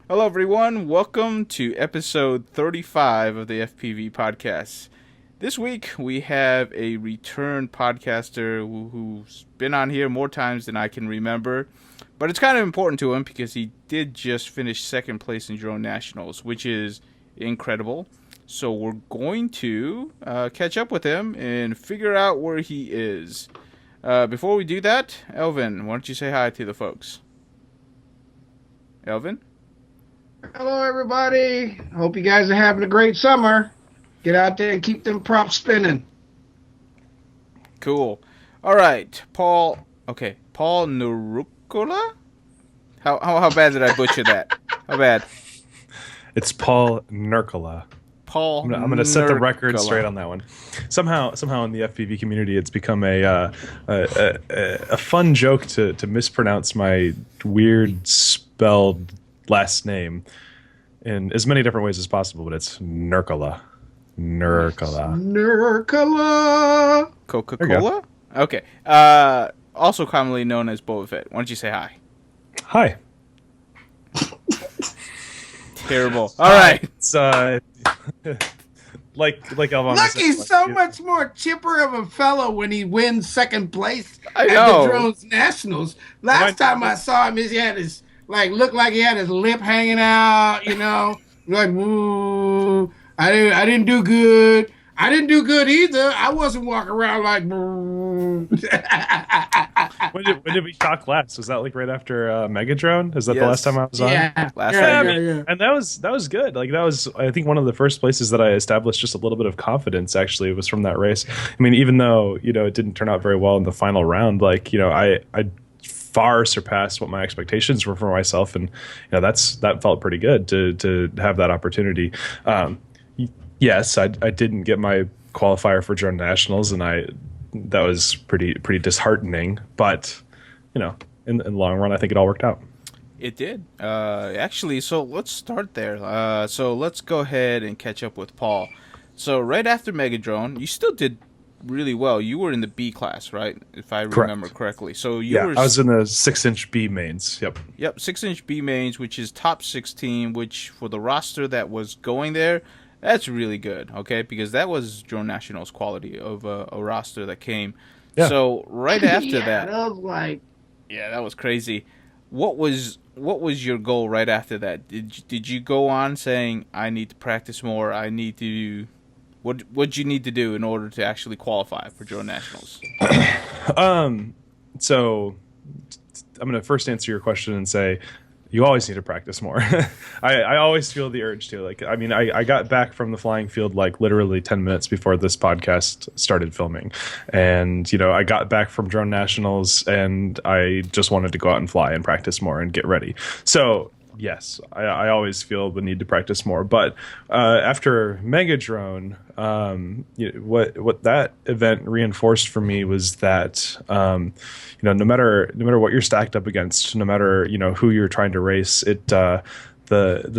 Hello, everyone. Welcome to episode 35 of the FPV podcast. This week, we have a return podcaster who's been on here more times than I can remember. But it's kind of important to him because he did just finish second place in Drone Nationals, which is incredible. So we're going to catch up with him and figure out where he is. Before we do that, Elvin, why don't you say hi to the folks? Elvin? Hello, everybody. Hope you guys are having a great summer. Get out there and keep them props spinning. Cool. All right, Paul. Okay, Paul Nurkkala. How bad did I butcher that? How bad? It's Paul Nurkkala. Paul. I'm gonna set the record Nurkkala. straight on that one. Somehow in the FPV community, it's become a fun joke to mispronounce my weird spelled last name in as many different ways as possible, but it's Nurkkala. Nurkkala. Nurkkala. Coca-Cola? Okay. Also commonly known as Bulbufet. Why don't you say hi? Hi. Terrible. All right. It's like Elvon Look, said, he's like, so much more chipper of a fellow when he wins second place I at know. the Drones Nationals. Last time I saw him, he had his, looked like he had his lip hanging out, like, ooh, I didn't do good. I didn't do good either. I wasn't walking around like, when did we talk last? Was that like right after Megadrone? Is that the Yes. last time I was on? yeah. Last yeah, time yeah, you- yeah. And that was good. Like that was, I think, one of the first places that I established just a little bit of confidence. Actually, was from that race. I mean, even though it didn't turn out very well in the final round, I far surpassed what my expectations were for myself, and that felt pretty good to have that opportunity. Yes, I didn't get my qualifier for Drone Nationals, and that was pretty disheartening. But in the long run, I think it all worked out. It did. Actually, so let's start there. So let's go ahead and catch up with Paul. So right after Megadrone, you still did really well. You were in the B class, right? If I remember correctly. So you were. I was in the 6-inch B mains. Yep. Yep, 6-inch B mains, which is top 16, which for the roster that was going there, that's really good, okay? Because that was Drone Nationals quality of a roster that came. Yeah. So right after that that, was like, yeah, that was crazy. What was your goal right after that? Did you go on saying, I need to practice more, I need to... What'd you need to do in order to actually qualify for Drone Nationals? So I'm going to first answer your question and say you always need to practice more. I always feel the urge to. I got back from the flying field like literally 10 minutes before this podcast started filming. And, I got back from Drone Nationals and I just wanted to go out and fly and practice more and get ready. So yes, I always feel the need to practice more. But after Megadrone, what that event reinforced for me was that no matter what you're stacked up against, no matter who you're trying to race, the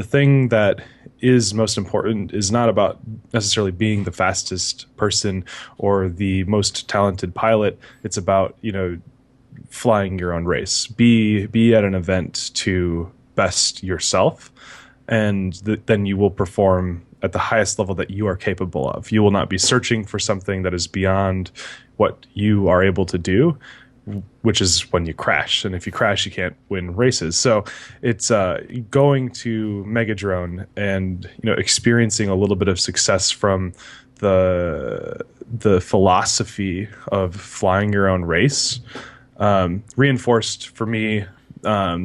thing that is most important is not about necessarily being the fastest person or the most talented pilot. It's about flying your own race. Be at an event to best yourself, and then you will perform at the highest level that you are capable of. You will not be searching for something that is beyond what you are able to do, which is when you crash. And if you crash, you can't win races. So it's going to Megadrone and experiencing a little bit of success from the philosophy of flying your own race reinforced for me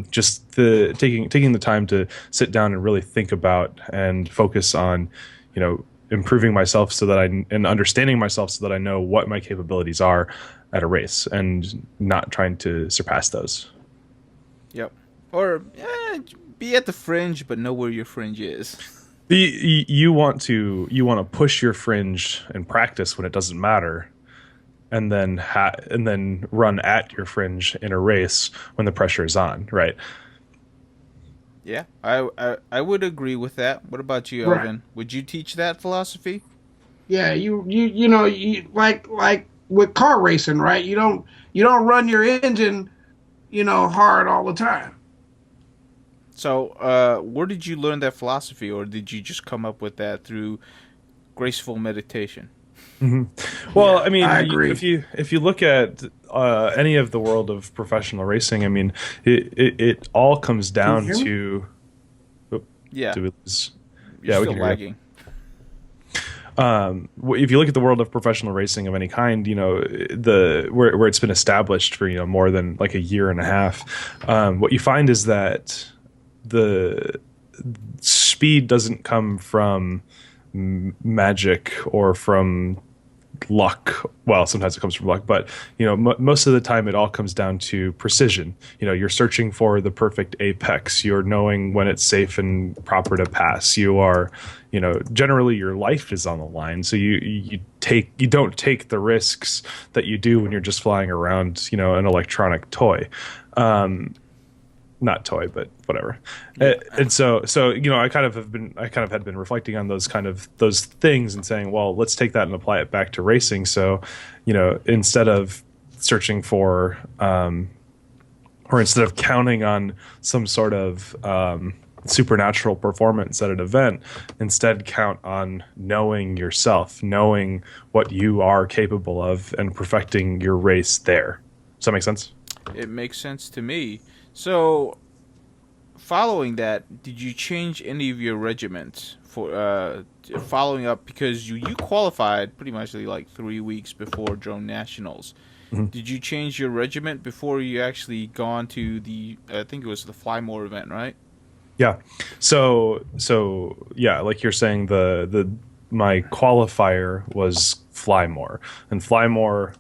just taking the time to sit down and really think about and focus on, improving myself and understanding myself so that I know what my capabilities are at a race and not trying to surpass those. Yep. Or be at the fringe, but know where your fringe is. You want to push your fringe and practice when it doesn't matter, and then run at your fringe in a race when the pressure is on, right? Yeah, I would agree with that. What about you, Right. Elvin? Would you teach that philosophy? yeah, you like with car racing, right? You don't run your engine, hard all the time. So, where did you learn that philosophy, or did you just come up with that through graceful meditation? Well, Yeah, I mean, I agree. if you look at any of the world of professional racing, I mean, it all comes Can you down hear me? to. Oh, Yeah, do we lose? you're Yeah, we still can hear you. lagging. If you look at the world of professional racing of any kind, you know, where it's been established for, you know, more than like a year and a half, what you find is that the speed doesn't come from magic or from luck. Well, sometimes it comes from luck, but you know, most of the time it all comes down to precision. You know, you're searching for the perfect apex. You're knowing when it's safe and proper to pass. You are, you know, generally your life is on the line, so you don't take the risks that you do when you're just flying around, you know, an electronic toy. Not toy, but whatever. Yeah. And so you know, I kind of had been reflecting on those things and saying, well, let's take that and apply it back to racing. So, you know, instead of searching for or instead of counting on some sort of supernatural performance at an event, instead count on knowing yourself, knowing what you are capable of, and perfecting your race there. Does that make sense? It makes sense to me. So, following that, did you change any of your regiments for following up, because you qualified pretty much like 3 weeks before drone nationals? Mhm. Did you change your regiment before you actually gone to the, I think it was the Flymore event, right? Yeah. So yeah, like you're saying, the my qualifier was Flymore, and Flymore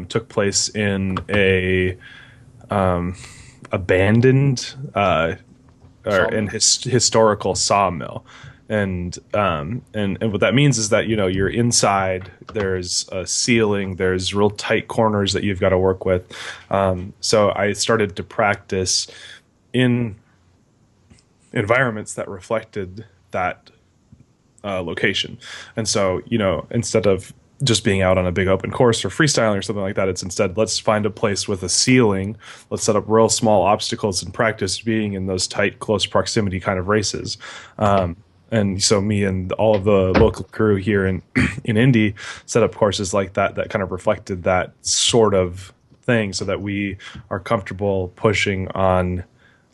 took place in a abandoned or Sawmill. in historical sawmill. And what that means is that, you know, you're inside. There's a ceiling. There's real tight corners that you've got to work with. So I started to practice in environments that reflected that location. And so, you know, instead of just being out on a big open course or freestyling or something like that, it's instead, let's find a place with a ceiling. Let's set up real small obstacles and practice being in those tight, close proximity kind of races. And so me and all of the local crew here in in Indy set up courses like that that kind of reflected that sort of thing, so that we are comfortable pushing on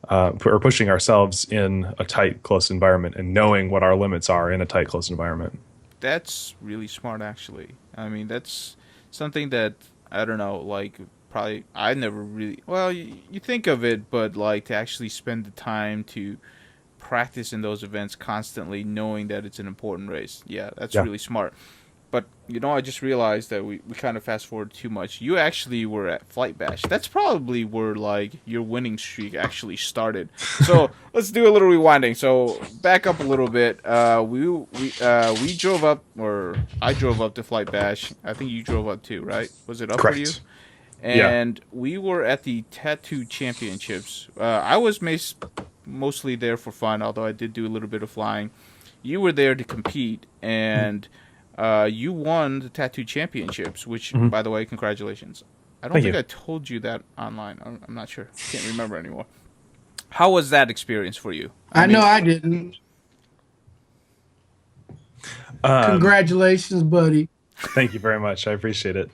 or pushing ourselves in a tight, close environment, and knowing what our limits are in a tight, close environment. That's really smart, actually. I mean, that's something that, I don't know, like, probably I never really. Well, you think of it, but like to actually spend the time to practice in those events constantly, knowing that it's an important race. Yeah, that's Yeah. really smart. But I just realized that we kind of fast forward too much. You actually were at Flight Bash. That's probably where like your winning streak actually started. So let's do a little rewinding. So back up a little bit. We drove up, or I drove up to Flight Bash. I think you drove up too, right? Was it up for you? Correct. Yeah. And we were at the Tattoo Championships. I was mostly there for fun, although I did do a little bit of flying. You were there to compete, and you won the Tattoo Championships, which, Mhm. by the way, congratulations. I don't Thank think you. I told you that online. I'm not sure. Can't remember anymore. How was that experience for you? I I know mean, I didn't. Um, Congratulations, buddy. Thank you very much. I appreciate it.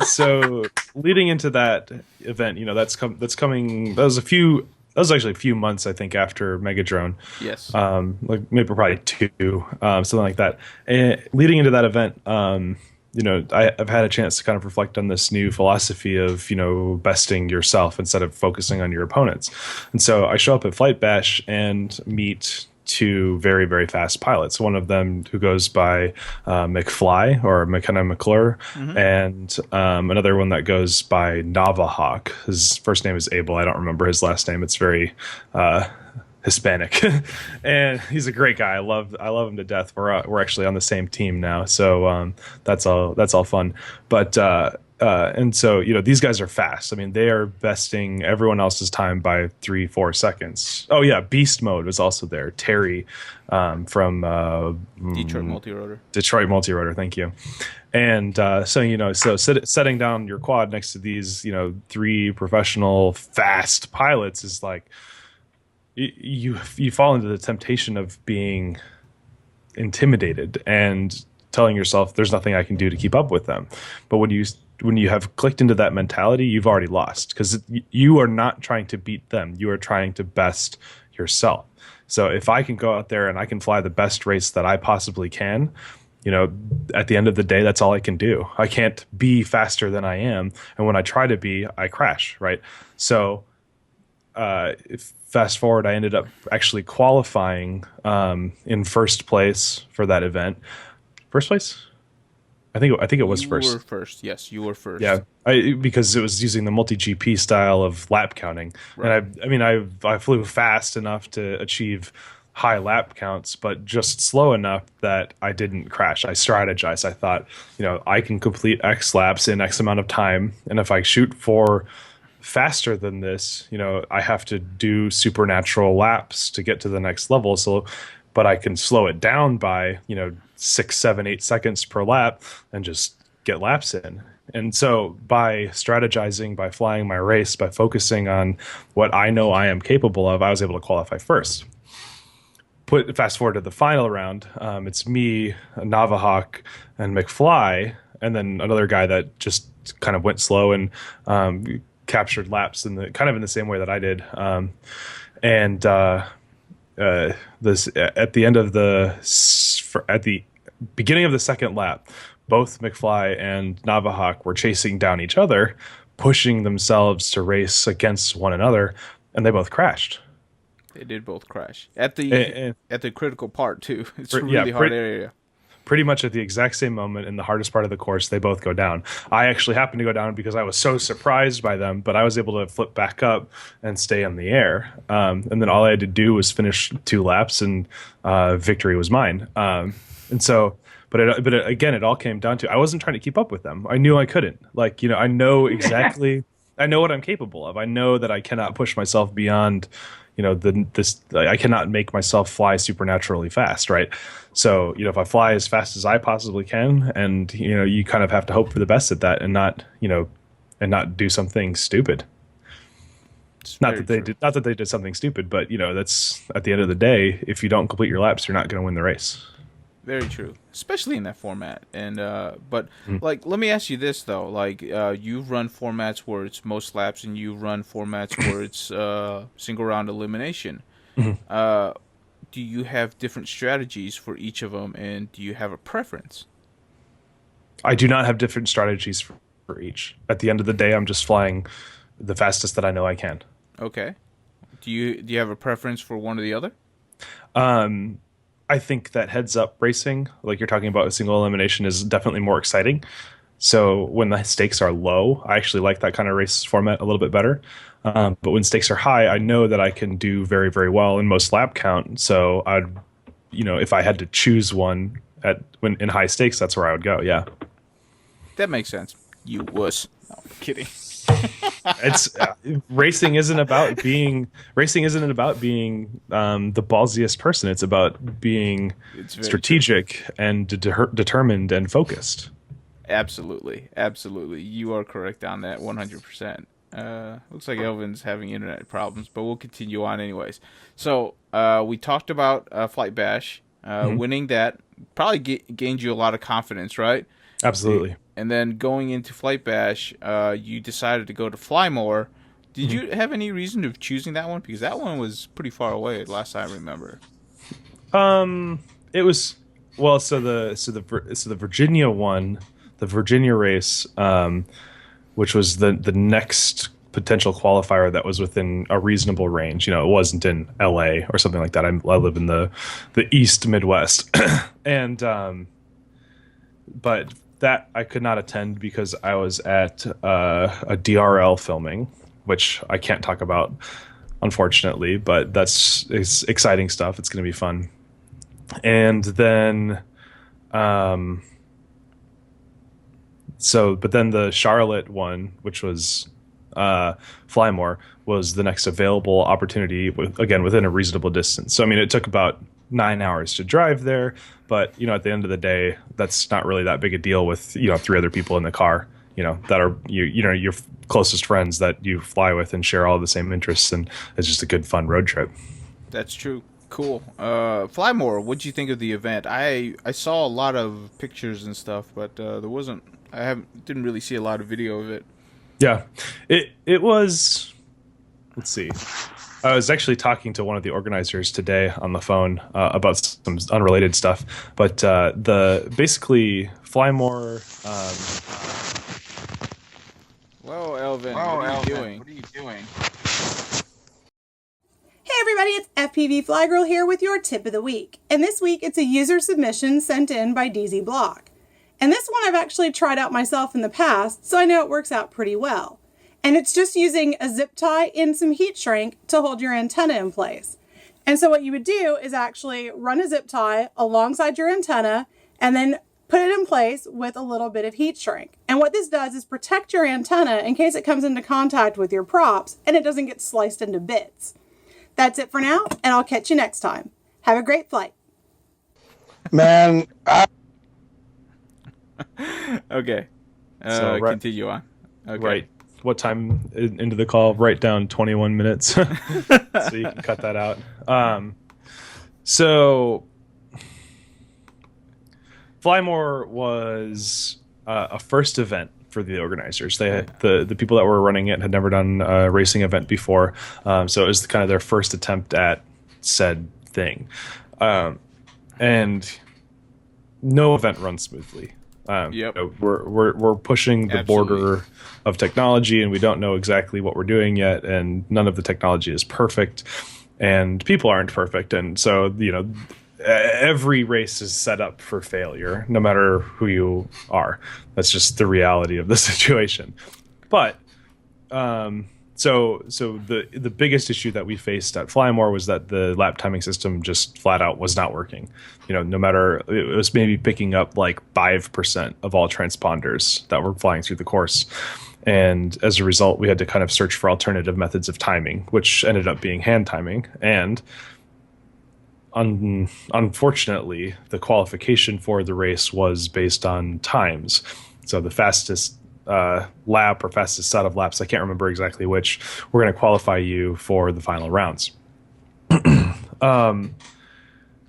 So leading into that event, you know, that's coming. That was actually a few months, I think, after Megadrone. yes. Like maybe probably two, something like that. And leading into that event, you know, I've had a chance to kind of reflect on this new philosophy of, you know, besting yourself instead of focusing on your opponents. And so I show up at Flight Bash and meet two very, very fast pilots. One of them who goes by McFly or McKenna McClure, Mm-hmm. and another one that goes by Navahawk. His first name is Abel. I don't remember his last name. It's very Hispanic, and he's a great guy. I love him to death. We're actually on the same team now, so that's all fun. But and so, you know, these guys are fast. I mean, they are besting everyone else's time by 3-4 seconds. Oh yeah, Beast Mode was also there. Terry from Detroit Multirotor. Detroit Multirotor. Thank you. And so, you know, setting down your quad next to these, you know, three professional fast pilots is like, you fall into the temptation of being intimidated and telling yourself there's nothing I can do to keep up with them. But when you have clicked into that mentality, you've already lost, because you are not trying to beat them. You are trying to best yourself. So if I can go out there and I can fly the best race that I possibly can, at the end of the day, that's all I can do. I can't be faster than I am. And when I try to be, I crash, right? So fast forward, I ended up actually qualifying in first place for that event. First place? I think it was first. You were first. Yes, you were first. Yeah, because it was using the multi-GP style of lap counting. Right. And I flew fast enough to achieve high lap counts, but just slow enough that I didn't crash. I strategized. I thought, I can complete X laps in X amount of time, and if I shoot for faster than this, I have to do supernatural laps to get to the next level. But I can slow it down by 6, 7, 8 seconds per lap and just get laps in. And so by strategizing, by flying my race, by focusing on what I know I am capable of, I was able to qualify first. Fast forward to the final round. It's me, Navahawk, and McFly, and then another guy that just kind of went slow and captured laps in the same way that I did. This at the beginning of the second lap, both McFly and Navahawk were chasing down each other, pushing themselves to race against one another, and they both crashed. They did both crash at the critical part too. It's a really hard area. Pretty much at the exact same moment in the hardest part of the course, they both go down. I actually happened to go down because I was so surprised by them, but I was able to flip back up and stay in the air. And then all I had to do was finish 2 laps, and victory was mine. But again, it all came down to I wasn't trying to keep up with them. I knew I couldn't. I know exactly. I know what I'm capable of. I know that I cannot push myself beyond. I cannot make myself fly supernaturally fast, right? So, if I fly as fast as I possibly can, and you kind of have to hope for the best at that, and not do something stupid. Not that they did something stupid, but that's at the end of the day. If you don't complete your laps, you're not going to win the race. Very true, especially in that format. And but let me ask you this though: you've run formats where it's most laps, and you run formats where it's single round elimination. Mm-hmm. Do you have different strategies for each of them, and do you have a preference? I do not have different strategies for each. At the end of the day, I'm just flying the fastest that I know I can. Okay. Do you have a preference for one or the other? I think that heads-up racing, like you're talking about, a single elimination, is definitely more exciting. So when the stakes are low, I actually like that kind of race format a little bit better. But when stakes are high, I know that I can do very, very well in most lap count. So if I had to choose one in high stakes, that's where I would go. Yeah, that makes sense. You wuss. No, I'm kidding. It's racing isn't about being the ballsiest person. It's about being strategic and determined and focused. Absolutely. You are correct on that 100%. Looks like Elvin's having internet problems, but we'll continue on anyways. So we talked about Flight Bash. Winning that probably gained you a lot of confidence, right? Absolutely. And then going into Flight Bash, you decided to go to Flymore. Did you have any reason of choosing that one? Because that one was pretty far away last I remember. It was so the Virginia one, the Virginia race, which was the next potential qualifier that was within a reasonable range. It wasn't in LA or something like that. I live in the East Midwest, and but that I could not attend because I was at a DRL filming, which I can't talk about, unfortunately, but it's exciting stuff. It's going to be fun. And then, but then the Charlotte one, which was Flymore, was the next available opportunity, within a reasonable distance. So, it took about 9 hours to drive there, but at the end of the day, that's not really that big a deal with 3 other people in the car, that are your closest friends that you fly with and share all the same interests, and it's just a good fun road trip. That's true. Cool. Flymore, what'd you think of the event? I saw a lot of pictures and stuff, but there wasn't. Didn't really see a lot of video of it. Yeah, it was. Let's see. I was actually talking to one of the organizers today on the phone about some unrelated stuff, but the basically Flymore. Whoa, Elvin! What are you doing? Hey everybody, it's FPV Fly Girl here with your tip of the week. And this week it's a user submission sent in by DZ Block. And this one I've actually tried out myself in the past, so I know it works out pretty well. And it's just using a zip tie and some heat shrink to hold your antenna in place. And so what you would do is actually run a zip tie alongside your antenna and then put it in place with a little bit of heat shrink. And what this does is protect your antenna in case it comes into contact with your props and it doesn't get sliced into bits. That's it for now, and I'll catch you next time. Have a great flight. Man, Okay. Continue on. Okay. Right. What time into the call? Write down 21 minutes so you can cut that out. So Flymore was a first event for the organizers. They had, the people that were running it had never done a racing event before, so it was kind of their first attempt at said thing, and no event runs smoothly. We're pushing the border of technology, and we don't know exactly what we're doing yet, and none of the technology is perfect, and people aren't perfect, and so every race is set up for failure, no matter who you are. That's just the reality of the situation. But so the biggest issue that we faced at Flymore was that the lap timing system just flat out was not working. No matter, it was maybe picking up like 5% of all transponders that were flying through the course. And as a result, we had to kind of search for alternative methods of timing, which ended up being hand timing. And unfortunately, the qualification for the race was based on times. So the fastest lap or fastest set of laps, I can't remember exactly which, we're going to qualify you for the final rounds.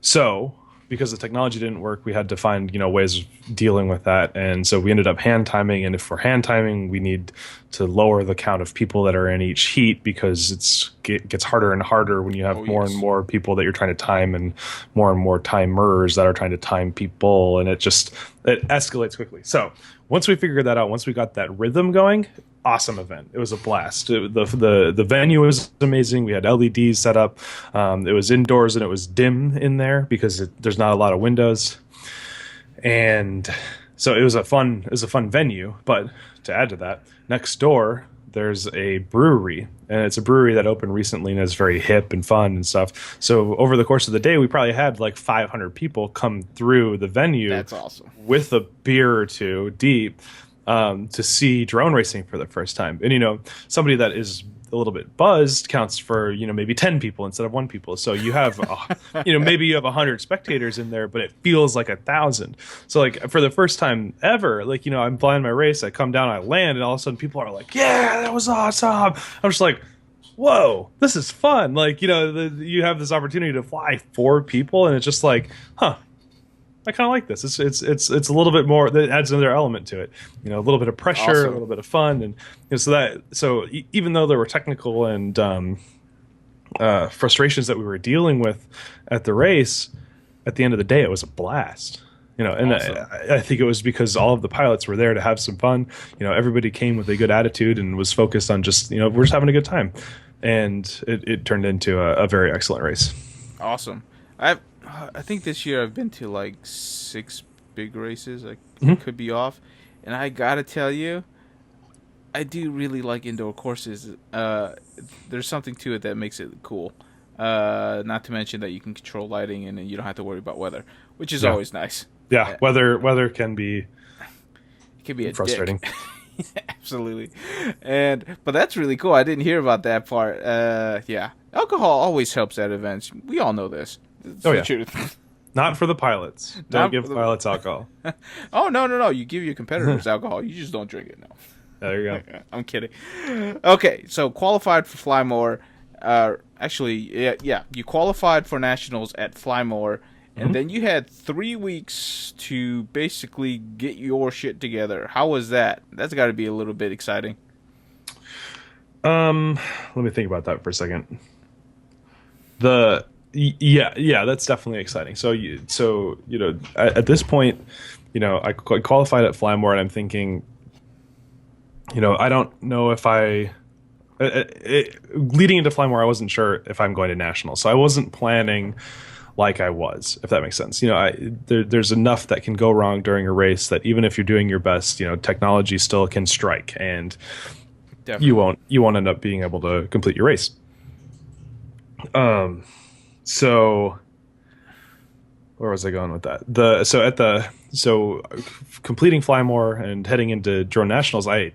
So because the technology didn't work, we had to find ways of dealing with that, and so we ended up hand timing. And if we're hand timing, we need to lower the count of people that are in each heat, because it gets harder and harder when you have more and more people that you're trying to time, and more timers that are trying to time people, and it escalates quickly. So once we figured that out, once we got that rhythm going, awesome event. It was a blast. The venue was amazing. We had LEDs set up. It was indoors and it was dim in there because there's not a lot of windows, and so it was a fun venue. But to add to that, next door there's a brewery, and it's a brewery that opened recently and is very hip and fun and stuff. So over the course of the day, we probably had like 500 people come through the venue. That's awesome. With a beer or two deep, to see drone racing for the first time. And somebody that is a little bit buzzed counts for maybe 10 people instead of 1 people. So you have maybe you have 100 spectators in there, but it feels like 1,000. So like for the first time ever, like I'm flying my race, I come down, I land, and all of a sudden people are like, yeah, that was awesome. I'm just like, whoa, this is fun. Like you have this opportunity to fly 4 people, and it's just like, I kind of like this. It's a little bit more. That adds another element to it. A little bit of pressure, awesome. A little bit of fun, and so even though there were technical and frustrations that we were dealing with at the race, at the end of the day, it was a blast. And awesome. I think it was because all of the pilots were there to have some fun. Everybody came with a good attitude and was focused on just we're just having a good time, and it turned into a very excellent race. Awesome. I think this year I've been to like 6 big races. I could be off, and I gotta tell you, I do really like indoor courses. There's something to it that makes it cool. Not to mention that you can control lighting, and you don't have to worry about weather, which is always nice. Yeah, weather can be. It can be a frustrating. Absolutely, but that's really cool. I didn't hear about that part. Yeah, alcohol always helps at events. We all know this. Not for the pilots. Don't give pilots alcohol. Oh, no. You give your competitors alcohol. You just don't drink it. No. There you go. I'm kidding. Okay, so qualified for Flymore. actually, yeah, you qualified for nationals at Flymore, and then you had 3 weeks to basically get your shit together. How was that? That's got to be a little bit exciting. Let me think about that for a second. Yeah, that's definitely exciting. So at this point, I qualified at Flymore, and I'm thinking, I don't know if leading into Flymore, I wasn't sure if I'm going to nationals, so I wasn't planning like I was, if that makes sense. There's enough that can go wrong during a race that even if you're doing your best, technology still can strike, and definitely you won't end up being able to complete your race. So where was I going with that? So completing Flymore and heading into drone nationals, I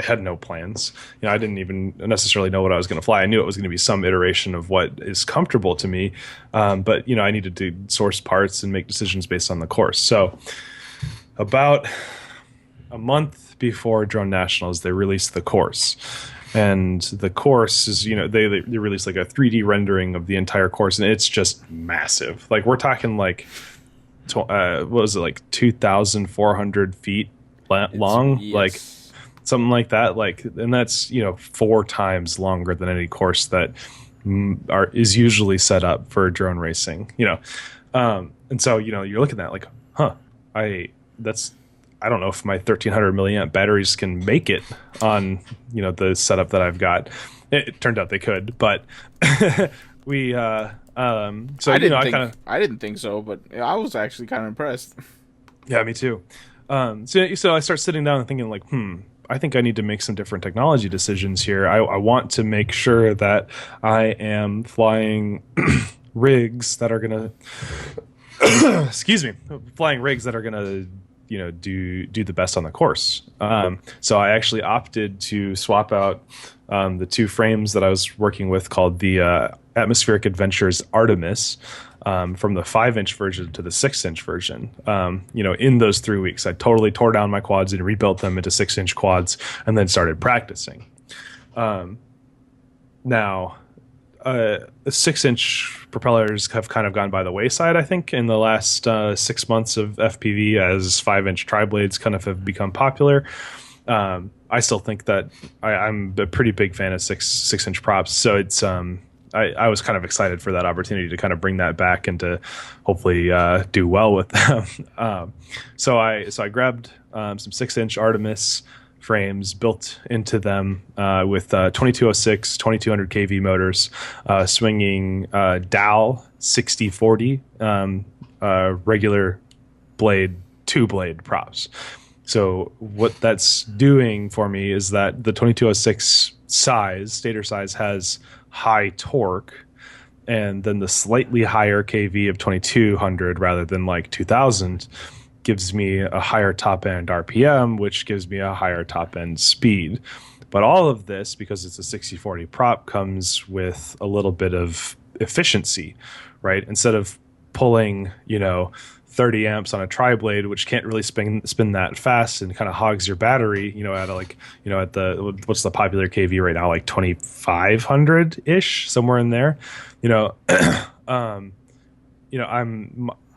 had no plans. I didn't even necessarily know what I was going to fly. I knew it was going to be some iteration of what is comfortable to me. But I needed to source parts and make decisions based on the course. So about a month before drone nationals, they released the course. And the course is, they released like a 3D rendering of the entire course, and it's just massive. Like we're talking like, what was it, like 2,400 feet long? Yes. Like something like that. Like, and that's 4 times longer than any course that is usually set up for drone racing. And so you're looking at that like, I don't know if my 1300 milliamp batteries can make it on, the setup that I've got. It turned out they could, but we, so I didn't think so, but I was actually kind of impressed. Yeah, me too. So I start sitting down and thinking like, I think I need to make some different technology decisions here. I want to make sure that I am flying rigs that are going to, excuse me, flying rigs that are going to, do the best on the course. So I actually opted to swap out the 2 frames that I was working with, called the Atmospheric Adventures Artemis, from the 5-inch version to the 6-inch version. In those 3 weeks, I totally tore down my quads and rebuilt them into 6-inch quads, and then started practicing. Now, 6-inch propellers have kind of gone by the wayside, I think, in the last 6 months of FPV, as 5-inch tri-blades kind of have become popular. I still think that I'm a pretty big fan of 6-inch props, so it's I was kind of excited for that opportunity to kind of bring that back and to hopefully do well with them. So I grabbed some 6-inch Artemis frames, built into them with 2206, 2200 kV motors, swinging Dow 6040 regular blade, 2-blade props. So what that's doing for me is that the 2206 stator size, has high torque, and then the slightly higher kV of 2200 rather than like 2000 gives me a higher top end RPM, which gives me a higher top end speed. But all of this, because it's a 6040 prop, comes with a little bit of efficiency, right? Instead of pulling, 30 amps on a tri-blade, which can't really spin that fast and kind of hogs your battery, at the what's the popular kV right now, like 2500 ish, somewhere in there.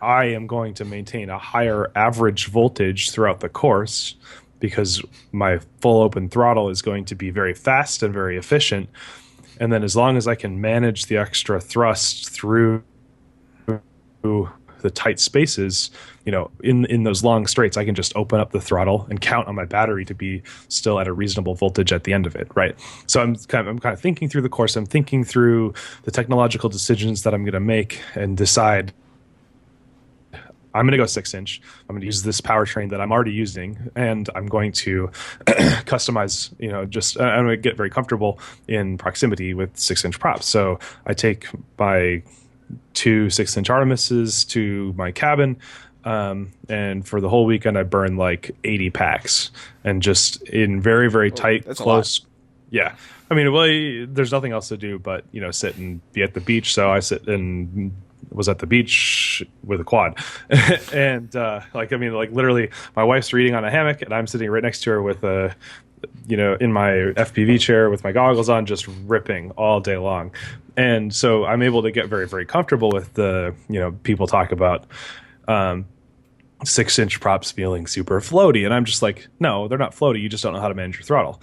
I am going to maintain a higher average voltage throughout the course, because my full open throttle is going to be very fast and very efficient. And then as long as I can manage the extra thrust through the tight spaces, in those long straights, I can just open up the throttle and count on my battery to be still at a reasonable voltage at the end of it, right? So I'm kind of thinking through the course. I'm thinking through the technological decisions that I'm going to make and decide, I'm going to go 6-inch. I'm going to use this powertrain that I'm already using, and I'm going to customize, I'm going to get very comfortable in proximity with 6-inch props. So I take my 2 6-inch Artemises to my cabin, and for the whole weekend I burn like 80 packs, and just in very, very tight, close. Yeah. I mean, there's nothing else to do but, sit and be at the beach. So I sit and was at the beach with a quad. And literally my wife's reading on a hammock, and I'm sitting right next to her with in my FPV chair with my goggles on, just ripping all day long. And so I'm able to get very, very comfortable with the, people talk about 6-inch props feeling super floaty. And I'm just like, no, they're not floaty. You just don't know how to manage your throttle.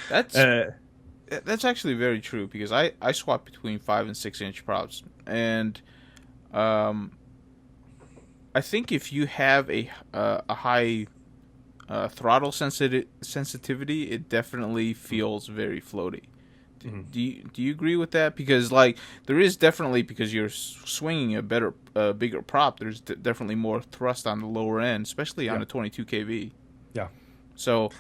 That's actually very true, because I swap between 5 and 6-inch props. And I think if you have a high throttle sensitivity, it definitely feels very floaty. Do you agree with that? Because there is definitely, because you're swinging a bigger prop, there's definitely more thrust on the lower end, especially on a 22 kV. Yeah. So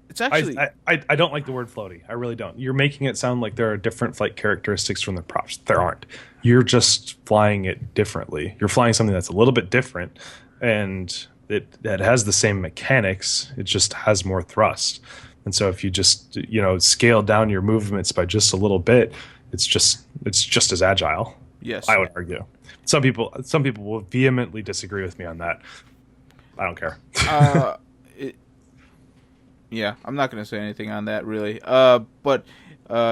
it's actually I don't like the word floaty. I really don't. You're making it sound like there are different flight characteristics from the props. There aren't. You're just flying it differently. You're flying something that's a little bit different, and it has the same mechanics. It just has more thrust. And so if you just scale down your movements by just a little bit, it's just as agile. Yes, I would argue. Some people will vehemently disagree with me on that. I don't care. Yeah, I'm not going to say anything on that, really. But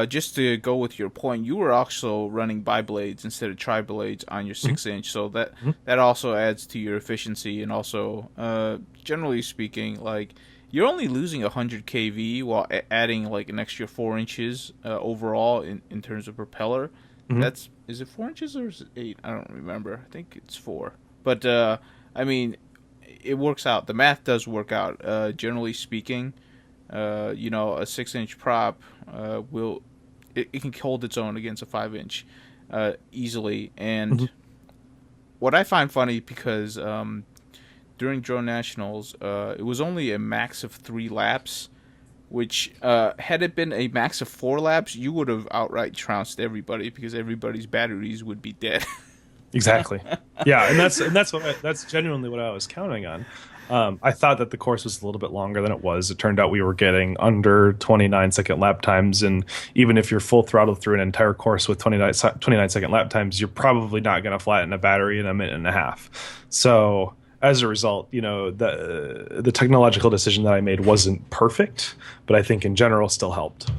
just to go with your point, you were also running bi-blades instead of tri-blades on your 6-inch, so that also adds to your efficiency. And also, generally speaking, you're only losing 100 kV while adding an extra 4 inches overall in terms of propeller. Is it 4 inches or is it 8? I don't remember. I think it's 4. But I mean, it works out. The math does work out. Generally speaking, a 6-inch prop it can hold its own against a 5-inch easily. And what I find funny, because during Drone Nationals, it was only a max of 3 laps, which had it been a max of 4 laps, you would have outright trounced everybody, because everybody's batteries would be dead. Exactly. Yeah, and that's genuinely what I was counting on. I thought that the course was a little bit longer than it was. It turned out we were getting under 29-second lap times, and even if you're full throttle through an entire course with 29-second lap times, you're probably not going to flatten a battery in a minute and a half. So as a result, the technological decision that I made wasn't perfect, but I think in general still helped.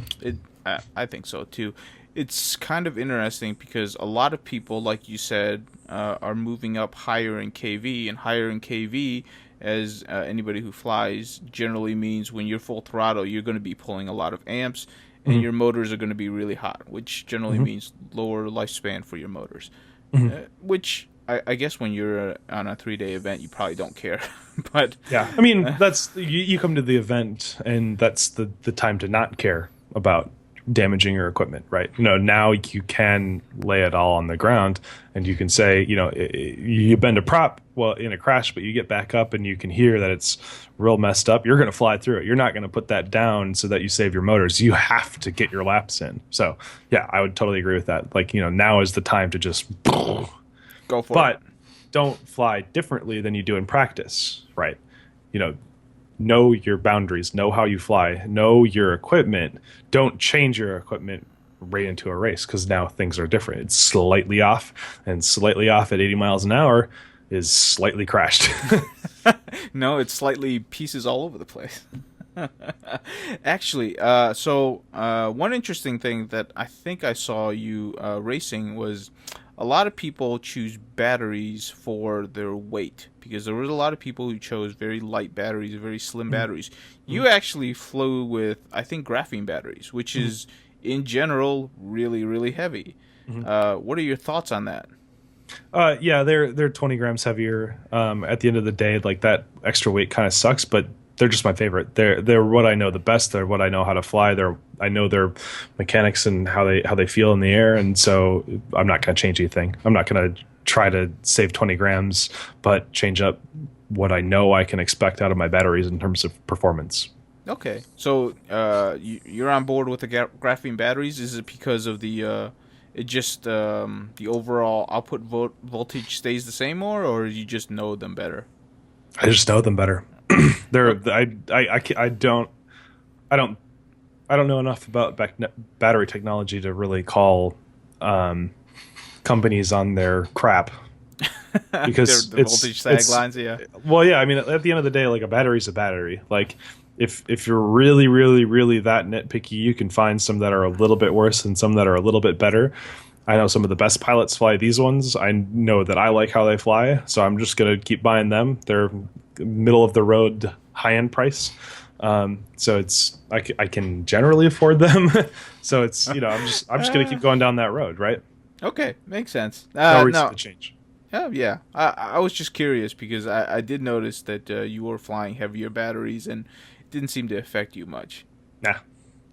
I think so too. It's kind of interesting, because a lot of people, like you said, are moving up higher in kV, and higher in kV, as anybody who flies, generally means when you're full throttle, you're going to be pulling a lot of amps, and your motors are going to be really hot, which generally means lower lifespan for your motors. Which I guess when you're on a 3-day event, you probably don't care. But yeah, I mean, that's you come to the event, and that's the time to not care about damaging your equipment, right? Now you can lay it all on the ground, and you can say, you bend a prop in a crash, but you get back up and you can hear that it's real messed up. You're going to fly through it. You're not going to put that down so that you save your motors. You have to get your laps in. So yeah, I would totally agree with that. Now is the time to just go for it. But don't fly differently than you do in practice, right? Know your boundaries, know how you fly, know your equipment. Don't change your equipment right into a race, because now things are different. It's slightly off, and slightly off at 80 miles an hour is slightly crashed. No, it's slightly pieces all over the place. Actually, so one interesting thing that I think I saw you racing was a lot of people choose batteries for their weight, because there was a lot of people who chose very light batteries, very slim batteries. You actually flew with, I think, graphene batteries, which is, in general, really, really heavy. What are your thoughts on that? Yeah, they're 20 grams heavier. At the end of the day, that extra weight kind of sucks, but they're just my favorite. They're what I know the best. They're what I know how to fly. I know their mechanics and how they feel in the air, and so I'm not going to change anything. I'm not going to try to save 20 grams, but change up what I know I can expect out of my batteries in terms of performance. Okay, so you're on board with the graphene batteries. Is it because of the overall output voltage stays the same, or you just know them better? I just know them better. I don't know enough about battery technology to really call companies on their crap, because the voltage sag lines. Yeah. Well, yeah. I mean, at the end of the day, a battery's a battery. if you're really, really, really that nitpicky, you can find some that are a little bit worse and some that are a little bit better. I know some of the best pilots fly these ones. I know that I like how they fly, so I'm just gonna keep buying them. They're middle of the road, high end price. So it's I can generally afford them. So it's I'm just gonna keep going down that road, right? Okay, makes sense. No reason to change. Oh, yeah. I was just curious because I did notice that you were flying heavier batteries and it didn't seem to affect you much. Nah.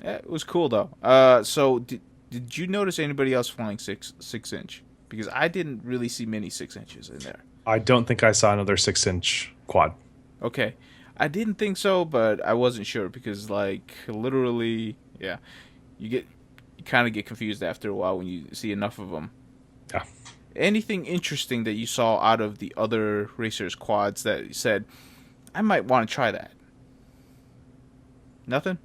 Yeah, it was cool though. So did you notice anybody else flying 6-inch? Because I didn't really see many 6 inches in there. I don't think I saw another 6-inch quad. Okay. I didn't think so, but I wasn't sure because like literally, yeah, you kind of get confused after a while when you see enough of them. Yeah. Anything interesting that you saw out of the other racers' quads that you said, I might want to try that? Nothing?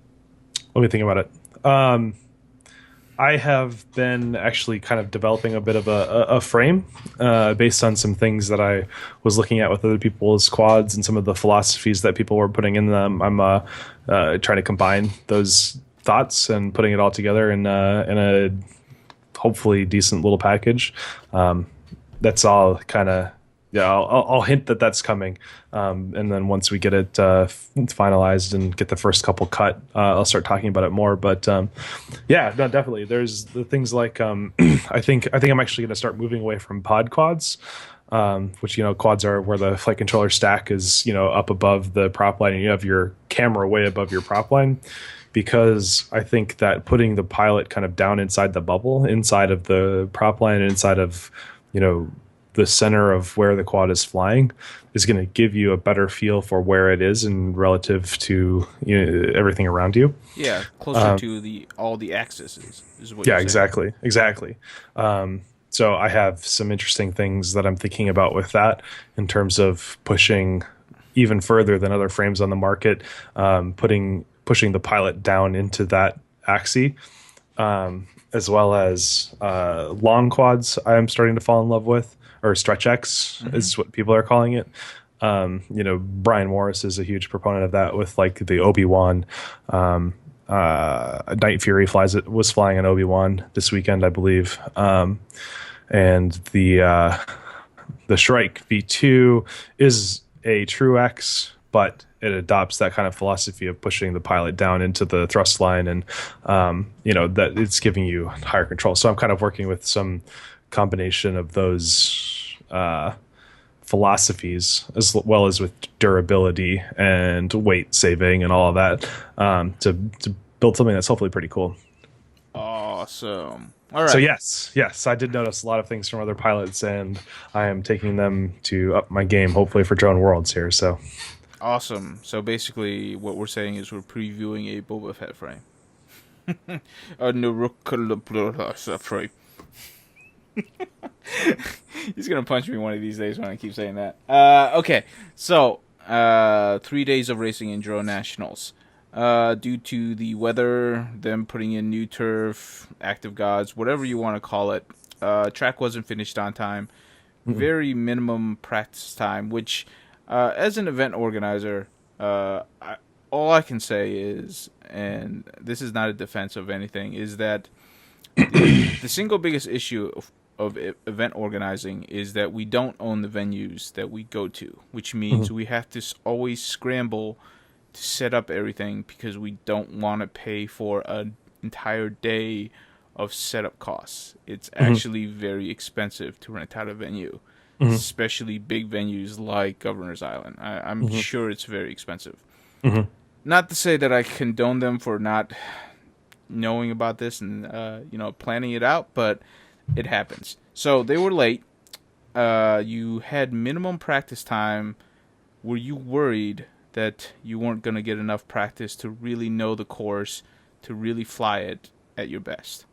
Let me think about it. I have been actually kind of developing a bit of a frame based on some things that I was looking at with other people's quads and some of the philosophies that people were putting in them. I'm trying to combine those thoughts and putting it all together in a hopefully decent little package. That's all kind of, yeah, I'll hint that that's coming. And then once we get it finalized and get the first couple cut, I'll start talking about it more. But yeah, no, definitely. There's the things like I think I'm actually going to start moving away from pod quads, which quads are where the flight controller stack is up above the prop line and you have your camera way above your prop line. Because I think that putting the pilot kind of down inside the bubble, inside of the prop line, inside of the center of where the quad is flying, is going to give you a better feel for where it is and relative to everything around you. Yeah, closer to all the axes is what. Yeah, you're saying. exactly. So I have some interesting things that I'm thinking about with that in terms of pushing even further than other frames on the market, pushing the pilot down into that axis, as well as long quads I'm starting to fall in love with, or stretch X is what people are calling it. Brian Morris is a huge proponent of that with like the Obi-Wan. Night Fury was flying an Obi-Wan this weekend, I believe. And the Shrike V2 is a true X, but it adopts that kind of philosophy of pushing the pilot down into the thrust line and, that it's giving you higher control. So I'm kind of working with some combination of those philosophies as well as with durability and weight saving and all of that to build something that's hopefully pretty cool. Awesome. All right. So yes, I did notice a lot of things from other pilots, and I am taking them to up my game, hopefully for Drone Worlds here. So awesome. So basically, what we're saying is we're previewing a Bulbufet frame, a Nurkkala frame. He's gonna punch me one of these days when I keep saying that. Okay, so 3 days of racing in Drone Nationals. Due to the weather, them putting in new turf, active gods, whatever you want to call it, track wasn't finished on time. Very minimum practice time, which, as an event organizer, all I can say is, and this is not a defense of anything, is that the single biggest issue of event organizing is that we don't own the venues that we go to, which means we have to always scramble to set up everything because we don't want to pay for an entire day of setup costs. It's actually very expensive to rent out a venue, especially big venues like Governor's Island. I'm sure it's very expensive. Not to say that I condone them for not knowing about this and planning it out, but it happens. So they were late. You had minimum practice time. Were you worried that you weren't going to get enough practice to really know the course, to really fly it at your best?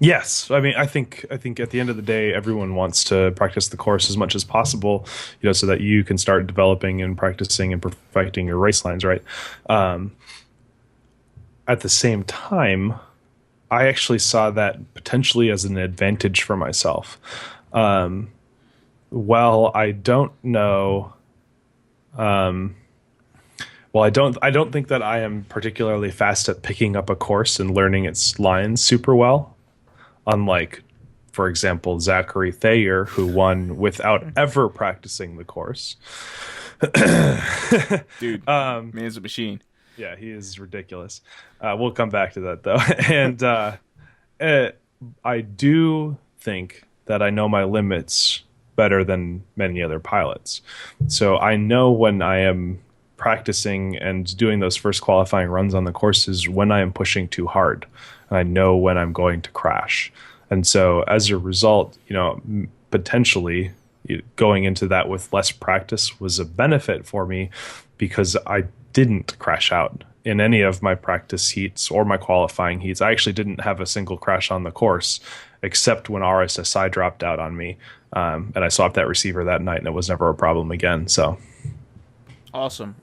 Yes, I mean, I think at the end of the day, everyone wants to practice the course as much as possible, so that you can start developing and practicing and perfecting your race lines, right? At the same time, I actually saw that potentially as an advantage for myself. Well, I don't know. Well, I don't think that I am particularly fast at picking up a course and learning its lines super well. Unlike, for example, Zachary Thayer, who won without ever practicing the course. Dude, man's a machine. Yeah, he is ridiculous. We'll come back to that though. And I do think that I know my limits better than many other pilots. So I know when I am practicing and doing those first qualifying runs on the courses when I am pushing too hard. And I know when I'm going to crash. And so as a result, potentially going into that with less practice was a benefit for me because I didn't crash out in any of my practice heats or my qualifying heats. I actually didn't have a single crash on the course except when RSSI dropped out on me. And I swapped that receiver that night and it was never a problem again. So awesome.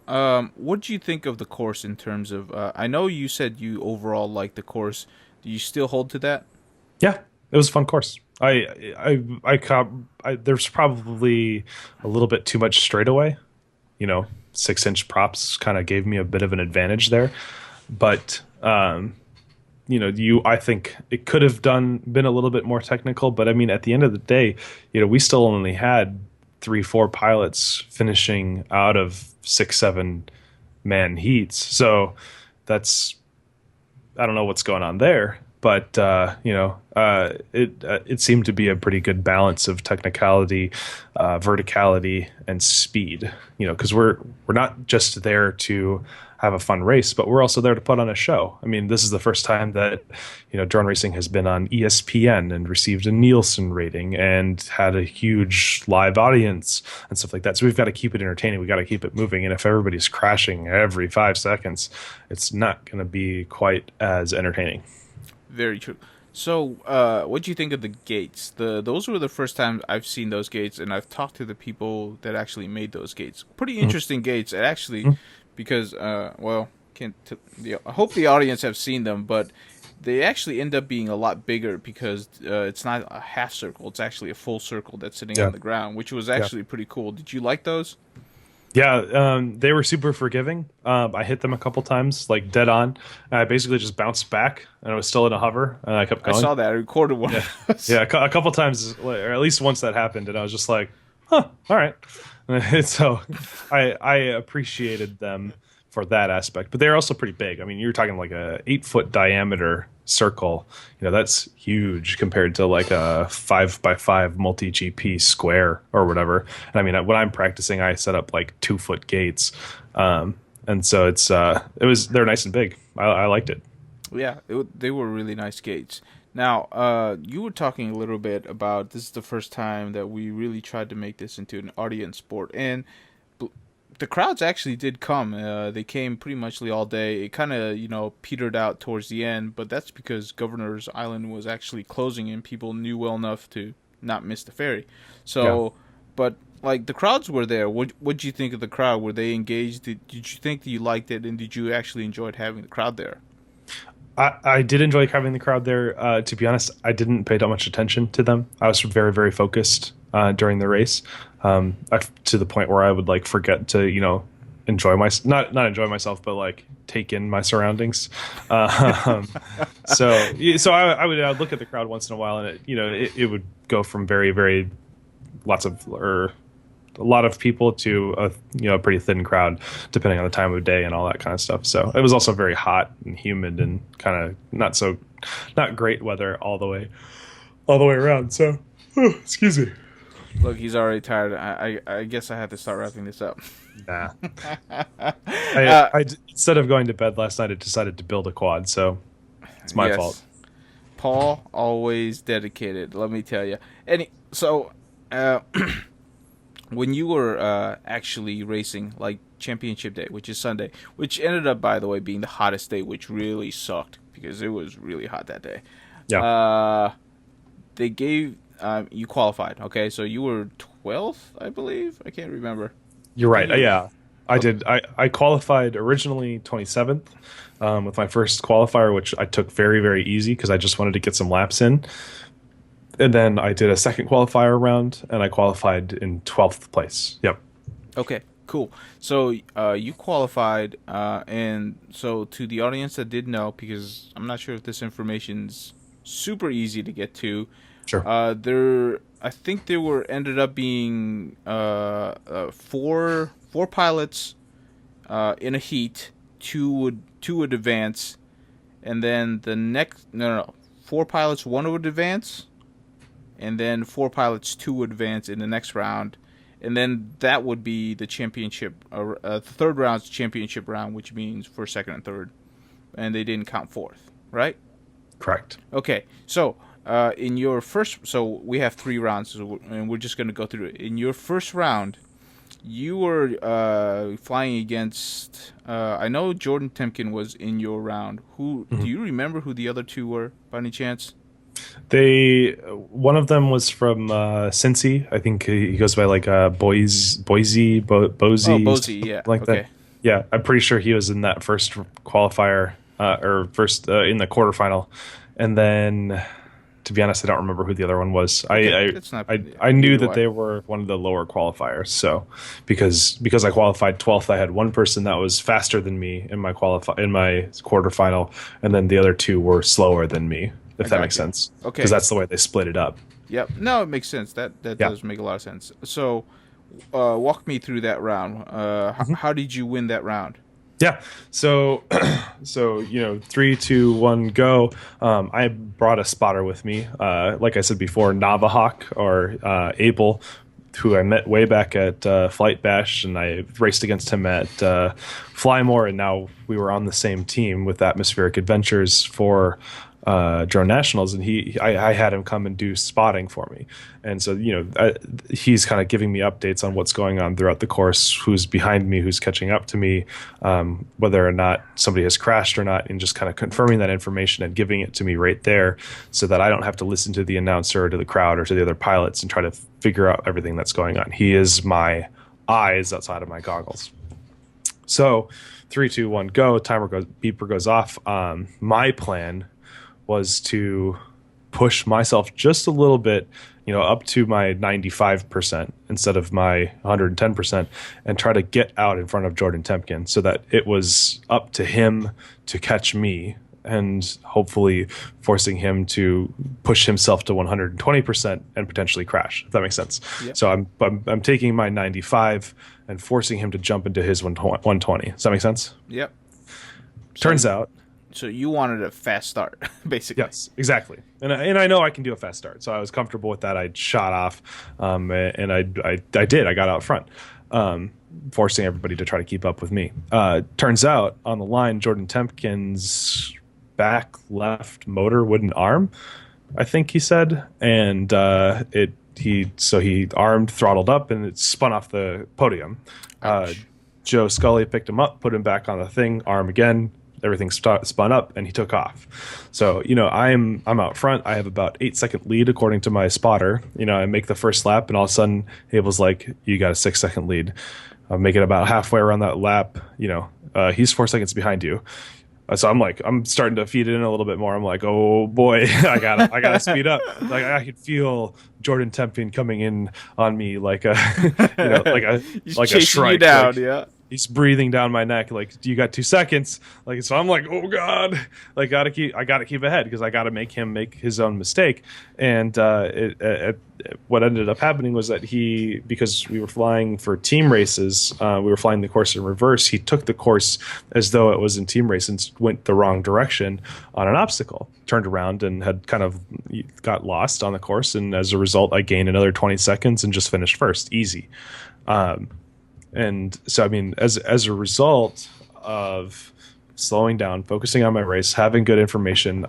What do you think of the course in terms of, I know you said you overall liked the course. Do you still hold to that? Yeah, it was a fun course. There's probably a little bit too much straightaway. 6-inch props kind of gave me a bit of an advantage there, but I think it could have been a little bit more technical. But I mean, at the end of the day, we still only had 3-4 pilots finishing out of 6-7 man heats. So that's, I don't know what's going on there. But it seemed to be a pretty good balance of technicality, verticality, and speed. Because we're not just there to have a fun race, but we're also there to put on a show. I mean, this is the first time that drone racing has been on ESPN and received a Nielsen rating and had a huge live audience and stuff like that. So we've got to keep it entertaining. We got to keep it moving. And if everybody's crashing every 5 seconds, it's not going to be quite as entertaining. Very true. So, what do you think of the gates? Those were the first time I've seen those gates, and I've talked to the people that actually made those gates. Pretty interesting gates, actually, because, I hope the audience have seen them, but they actually end up being a lot bigger because it's not a half circle; it's actually a full circle that's sitting on the ground, which was actually pretty cool. Did you like those? Yeah, they were super forgiving. I hit them a couple times, like dead on. And I basically just bounced back, and I was still in a hover, and I kept going. I saw that. I recorded one. Yeah, a couple times, or at least once that happened, and I was just like, "Huh, all right." So I appreciated them for that aspect, but they're also pretty big. I mean, you're talking like a 8-foot diameter circle. That's huge compared to like a 5x5 multi-GP square or whatever. And I mean, when I'm practicing, I set up like 2-foot gates, and so they're nice and big. I liked it. Yeah, they were really nice gates. Now, you were talking a little bit about this is the first time that we really tried to make this into an audience sport, and the crowds actually did come. They came pretty much all day. It kind of, petered out towards the end, but that's because Governor's Island was actually closing and people knew well enough to not miss the ferry. So, but like the crowds were there. What did you think of the crowd? Were they engaged? Did you think that you liked it, and did you actually enjoy having the crowd there? I did enjoy having the crowd there. To be honest, I didn't pay that much attention to them. I was very, very focused during the race, to the point where I would like forget to, enjoy not enjoy myself, but like take in my surroundings. So I would look at the crowd once in a while, and it would go from very, very a lot of people to a pretty thin crowd, depending on the time of day and all that kind of stuff. So it was also very hot and humid and kind of not great weather all the way around. So, excuse me. Look, he's already tired. I guess I have to start wrapping this up. Nah. I instead of going to bed last night, I decided to build a quad. So it's my fault. Paul, always dedicated. Let me tell you. When you were actually racing, like Championship Day, which is Sunday, which ended up, by the way, being the hottest day, which really sucked because it was really hot that day. Yeah. They gave you qualified. Okay, so you were 12th, I believe. I can't remember. You're right. Yeah, I did. I qualified originally 27th with my first qualifier, which I took very, very easy because I just wanted to get some laps in. And then I did a second qualifier round, and I qualified in 12th place. Yep. Okay. Cool. So you qualified, and so to the audience that did know, because I'm not sure if this information's super easy to get to. Sure. I think there were ended up being four pilots in a heat. Two would advance, and then the next no 4 pilots, one would advance, and then 4 pilots, two would advance in the next round. And then that would be the championship. The third round's championship round, which means first, second, and third. And they didn't count fourth, right? Correct. Okay, so in your first, so we have 3 rounds, and we're just going to go through it. In your first round, you were flying against. I know Jordan Temkin was in your round. Who do you remember who the other 2 were by any chance? One of them was from Cincy. I think he goes by like Boise. Oh, Boise, yeah. Like okay. that. Yeah, I'm pretty sure he was in that first qualifier or first in the quarterfinal. And then, to be honest, I don't remember who the other one was. Okay, I knew that they were one of the lower qualifiers. So because I qualified 12th, I had one person that was faster than me in my quarterfinal, and then the other 2 were slower than me. If that makes sense. Okay. Because that's the way they split it up. Yep. No, it makes sense. That does make a lot of sense. So, walk me through that round. How did you win that round? Yeah. So 3, 2, 1, go. I brought a spotter with me. Like I said before, Navahawk or Abel, who I met way back at Flight Bash, and I raced against him at Flymore, and now we were on the same team with Atmospheric Adventures for Drone Nationals, and I had him come and do spotting for me, and so he's kind of giving me updates on what's going on throughout the course, who's behind me, who's catching up to me, whether or not somebody has crashed or not, and just kind of confirming that information and giving it to me right there, so that I don't have to listen to the announcer or to the crowd or to the other pilots and try to figure out everything that's going on. He is my eyes outside of my goggles. So 3, 2, 1, go. Beeper goes off. My plan was to push myself just a little bit, up to my 95% instead of my 110%, and try to get out in front of Jordan Temkin so that it was up to him to catch me, and hopefully forcing him to push himself to 120% and potentially crash, if that makes sense. Yep. So I'm taking my 95 and forcing him to jump into his 120. Does that make sense? Yep. Turns out. So you wanted a fast start, basically. Yes, exactly. And I know I can do a fast start, so I was comfortable with that. I shot off, and I did. I got out front, forcing everybody to try to keep up with me. Turns out on the line, Jordan Temkin's back left motor wouldn't arm, I think he said, and he armed, throttled up, and it spun off the podium. Joe Scully picked him up, put him back on the thing, arm again. Everything spun up, and he took off. So, I'm out front. I have about 8-second lead according to my spotter. I make the first lap, and all of a sudden, Abel's like, "You got a 6-second lead." I make it about halfway around that lap. He's 4 seconds behind you. So I'm starting to feed it in a little bit more. I'm like, oh boy, I gotta speed up. Like I could feel Jordan Temkin coming in on me like a like a shrike. You down, yeah. He's breathing down my neck. Like, you got 2 seconds. Like, so I'm like, oh god, like I gotta keep ahead because I gotta make him make his own mistake. And what ended up happening was that because we were flying for team races, we were flying the course in reverse. He took the course as though it was in team race and went the wrong direction on an obstacle. Turned around and had kind of got lost on the course. And as a result, I gained another 20 seconds and just finished first, easy. And so, as a result of slowing down, focusing on my race, having good information,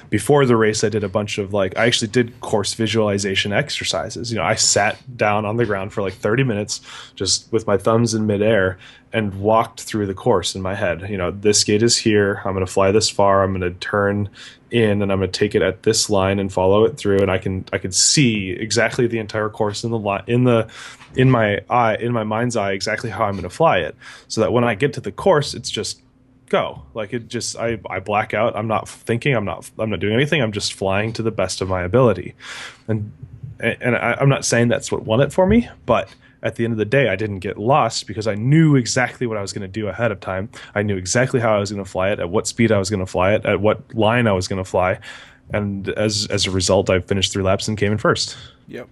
before the race, I did a bunch of I actually did course visualization exercises. I sat down on the ground for like 30 minutes, just with my thumbs in midair, and walked through the course in my head. This gate is here. I'm going to fly this far. I'm going to turn in, and I'm going to take it at this line and follow it through. And I can see exactly the entire course in my mind's eye exactly how I'm going to fly it, so that when I get to the course, it's just go. Like it just I black out. I'm not thinking. I'm not doing anything. I'm just flying to the best of my ability. And I'm not saying that's what won it for me, but at the end of the day, I didn't get lost because I knew exactly what I was going to do ahead of time. I knew exactly how I was going to fly it, at what speed I was going to fly it, at what line I was going to fly. And as a result, I finished 3 laps and came in first. Yep.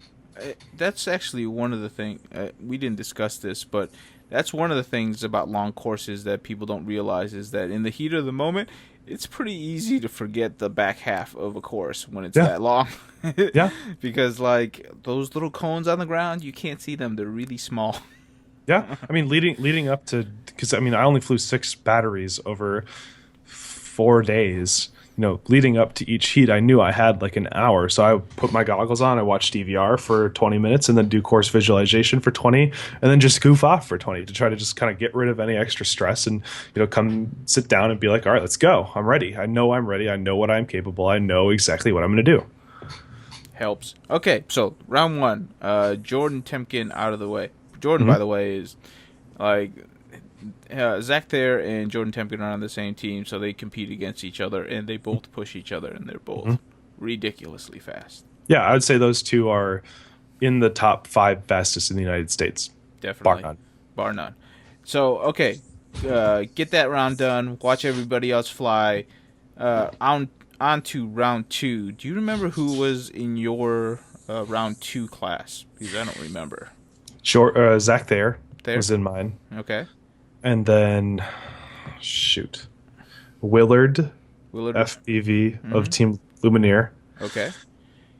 That's actually one of the things, we didn't discuss this, but that's one of the things about long courses that people don't realize is that in the heat of the moment, it's pretty easy to forget the back half of a course when it's that long. Yeah. Because, like, those little cones on the ground, you can't see them. They're really small. Yeah. I mean, leading up to, because, I mean, I only flew 6 batteries over 4 days. You know, leading up to each heat, I knew I had like an hour. So I put my goggles on, I watched DVR for 20 minutes and then do course visualization for 20 and then just goof off for 20 to try to just kind of get rid of any extra stress and, you know, come sit down and be like, all right, let's go. I'm ready. I know I'm ready. I know what I'm capable. I know exactly what I'm going to do. Helps. Okay, so round 1, Jordan Temkin out of the way. Jordan, by the way, is like... Zach Thayer and Jordan Temkin are on the same team, so they compete against each other, and they both push each other, and they're both ridiculously fast. Yeah, I would say those two are in the top 5 fastest in the United States. Definitely. Bar none. So, okay, get that round done. Watch everybody else fly. On to round 2. Do you remember who was in your round 2 class? Because I don't remember. Sure, Zach Thayer was in mine. Okay. And then, Willard FPV of Team Lumineer. Okay.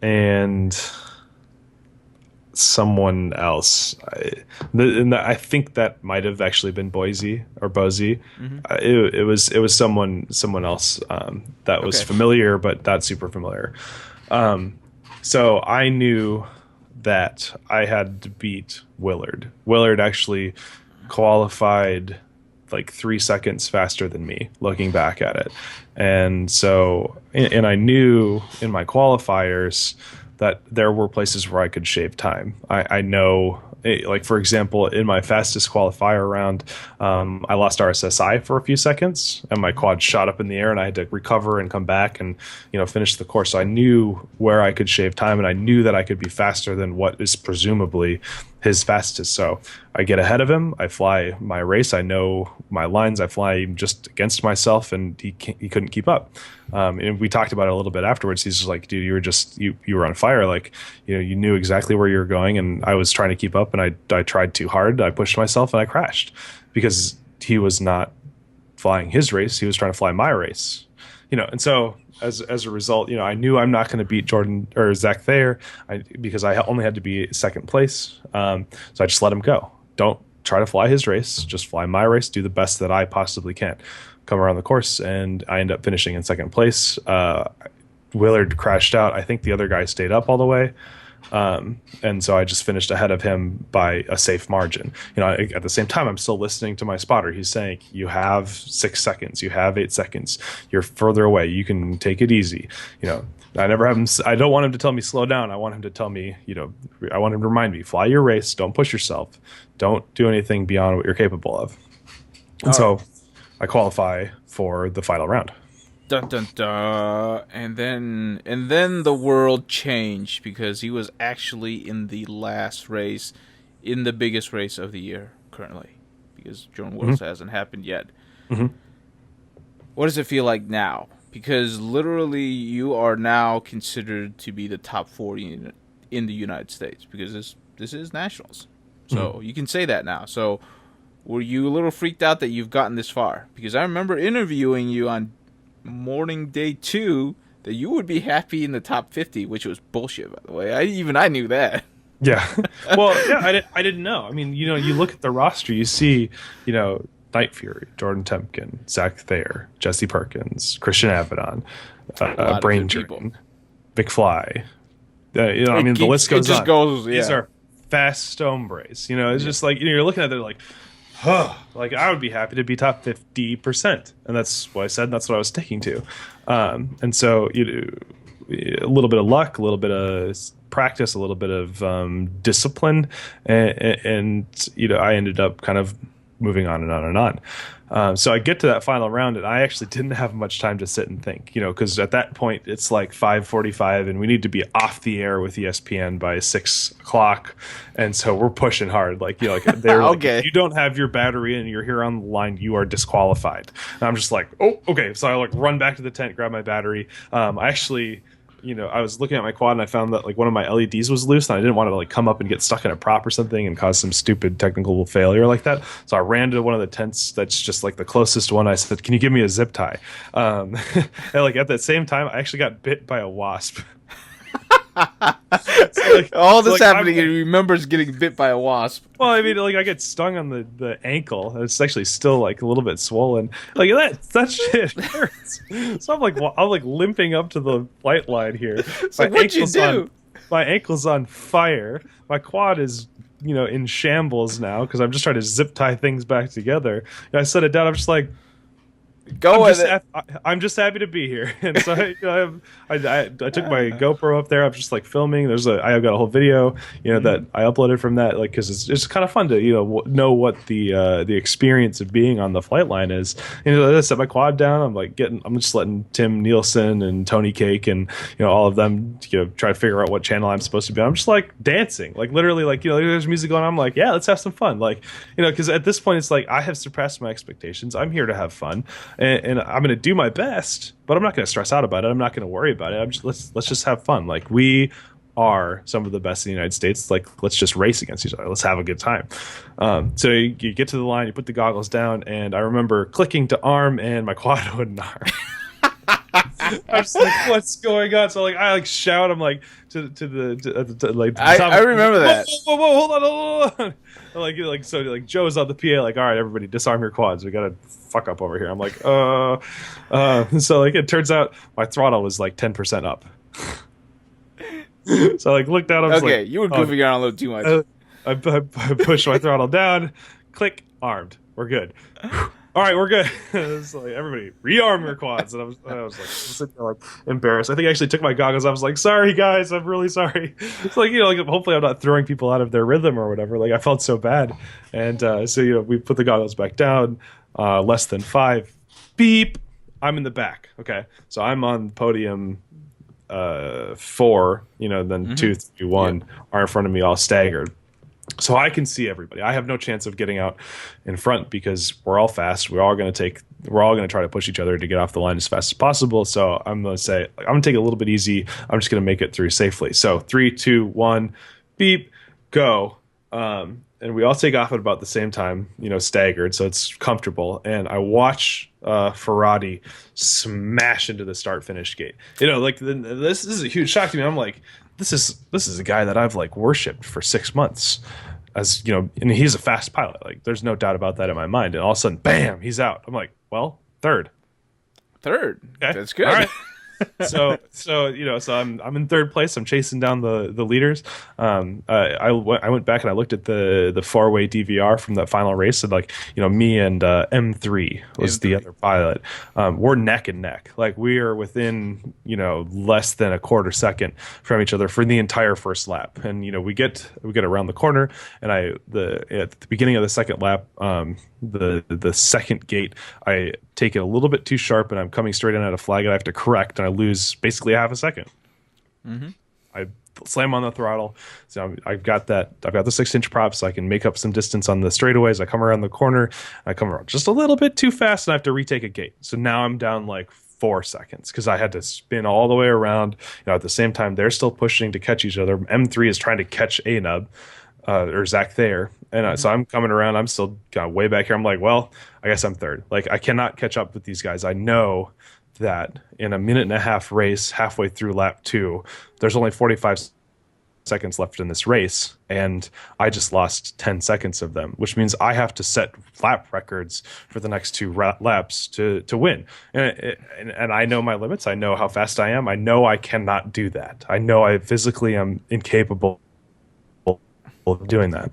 And someone else. I think that might have actually been Boise or Bozy. It was someone else that was familiar, but not super familiar. So I knew that I had to beat Willard. Willard actually qualified like 3 seconds faster than me looking back at it. And so, and I knew in my qualifiers that there were places where I could shave time. I know, like, for example, in my fastest qualifier round, I lost RSSI for a few seconds and my quad shot up in the air and I had to recover and come back and, you know, finish the course. So I knew where I could shave time and I knew that I could be faster than what is presumably his fastest. So I get ahead of him. I fly my race. I know my lines. I fly just against myself, and he couldn't keep up. And we talked about it a little bit afterwards. He's just like, dude, you were on fire. Like, you know, you knew exactly where you were going, and I was trying to keep up, and I tried too hard. I pushed myself, and I crashed because he was not flying his race. He was trying to fly my race. You know, and so as a result, you know, I knew I'm not going to beat Jordan or Zach Thayer because I only had to be second place. So I just let him go. Don't try to fly his race. Just fly my race. Do the best that I possibly can. Come around the course, and I end up finishing in second place. Willard crashed out. I think the other guy stayed up all the way. And so I just finished ahead of him by a safe margin. You know, at the same time, I'm still listening to my spotter. He's saying, you have 6 seconds, you have 8 seconds, you're further away, you can take it easy. You know, I don't want him to tell me slow down. I want him to tell me, you know, I want him to remind me, fly your race, don't push yourself, don't do anything beyond what you're capable of. And so I qualify for the final round. Dun dun dun. And then the world changed because he was actually in the last race, in the biggest race of the year currently, because Jordan Willis hasn't happened yet. What does it feel like now? Because literally you are now considered to be the top 40 in the United States, because this is nationals. So you can say that now. So were you a little freaked out that you've gotten this far? Because I remember interviewing you on morning day 2 that you would be happy in the top 50, which was bullshit, by the way. I knew that. Yeah. Well, yeah, I didn't know. I mean, you know, you look at the roster, you see, you know, Night Fury, Jordan Temkin, Zach Thayer, Jesse Perkins, Christian Avedon, Brain Drain, McFly. You know, I mean, the list goes on. Goes, yeah. These are fast hombres. You know, it's just like, you know, you're looking at it like, like I would be happy to be top 50%, and that's what I said. And that's what I was sticking to, and so a little bit of luck, a little bit of practice, a little bit of discipline, and you know, I ended up kind of moving on and on and on. So I get to that final round, and I actually didn't have much time to sit and think, because at that point it's like 5:45, and we need to be off the air with ESPN by 6 o'clock, and so we're pushing hard. Like, they're like, Okay. if you don't have your battery and you're here on the line, you are disqualified. And I'm just like, oh, okay. So I like run back to the tent, grab my battery. I actually. I was looking at my quad and I found that like one of my LEDs was loose, and I didn't want to like come up and get stuck in a prop or something and cause some stupid technical failure like that. So I ran to one of the tents that's just like the closest one. I said, "Can you give me a zip tie?" And like at that same time, I actually got bit by a wasp. All this happening, and he remembers getting bit by a wasp. Well, I mean, like I get stung on the ankle. It's actually still like a little bit swollen. Like that shit hurts. So I'm like limping up to the flight line here. So what'd you do? My ankle's on fire. My quad is in shambles now because I'm just trying to zip tie things back together. And I set it down. I'm just like. I'm just happy to be here, and so I took my GoPro up there. I'm just like filming. I've got a whole video, that I uploaded from that, like because it's kind of fun to know what the experience of being on the flight line is. I set my quad down. I'm just letting Tim Nielsen and Tony Cake and all of them try to figure out what channel I'm supposed to be on. I'm just like dancing, like literally, like there's music going on. I'm like, yeah, let's have some fun, like because at this point it's like I have surpassed my expectations. I'm here to have fun. And I'm going to do my best, but I'm not going to stress out about it. I'm not going to worry about it. Let's just have fun. Like we are some of the best in the United States. Like let's just race against each other. Let's have a good time. So you get to the line, you put the goggles down, and I remember clicking to arm, and my quad wouldn't arm. I'm just like, what's going on? So like I like shout. I'm like to the I remember that. Whoa, hold on. Like so like Joe's on the PA, like, all right, everybody disarm your quads. We gotta fuck up over here. I'm like, so like it turns out my throttle was like 10% up. So I like looked down. I was okay, like, you were goofing around a little too much. I pushed my throttle down. Click, armed. We're good. All right, we're good. It's like, everybody, rearm your quads. And I was like, sitting there, like embarrassed. I think I actually took my goggles. I was like, sorry guys, I'm really sorry. It's like like hopefully I'm not throwing people out of their rhythm or whatever. Like I felt so bad, and so we put the goggles back down. Less than 5. Beep. I'm in the back. Okay, so I'm on podium 4. Then 2, 3, 1 are in front of me, all staggered. So I can see everybody. I have no chance of getting out in front because we're all fast. We're all going to try to push each other to get off the line as fast as possible. So I'm going to say, I'm going to take it a little bit easy. I'm just going to make it through safely. So 3, 2, 1, beep, go. And we all take off at about the same time, staggered. So it's comfortable. And I watch Ferrati smash into the start finish gate. This is a huge shock to me. I'm like, this is a guy that I've like worshipped for 6 months, as and he's a fast pilot. Like there's no doubt about that in my mind. And all of a sudden, bam, he's out. I'm like, well, third. Okay. That's good. All right. So I'm in third place. I'm chasing down the leaders. I went back and I looked at the 4-way DVR from that final race, and me and M3 was the other pilot. We're neck and neck. Like we are within less than a quarter second from each other for the entire first lap. And we get around the corner, and at the beginning of the second lap, the second gate, I take it a little bit too sharp, and I'm coming straight in at a flag, and I have to correct, and I lose basically half a second. I slam on the throttle. So I've got the 6-inch prop, so I can make up some distance on the straightaways. I come around the corner, I come around just a little bit too fast, and I have to retake a gate. So now I'm down like 4 seconds because I had to spin all the way around. At the same time, they're still pushing to catch each other. M3 is trying to catch A-Nub. Or Zach Thayer. And so I'm coming around. I'm still way back here. I'm like, well, I guess I'm third. Like, I cannot catch up with these guys. I know that in a 1.5-minute race, halfway through lap 2, there's only 45 seconds left in this race, and I just lost 10 seconds of them, which means I have to set lap records for the next 2 laps to win. And I know my limits. I know how fast I am. I know I cannot do that. I know I physically am incapable of doing that.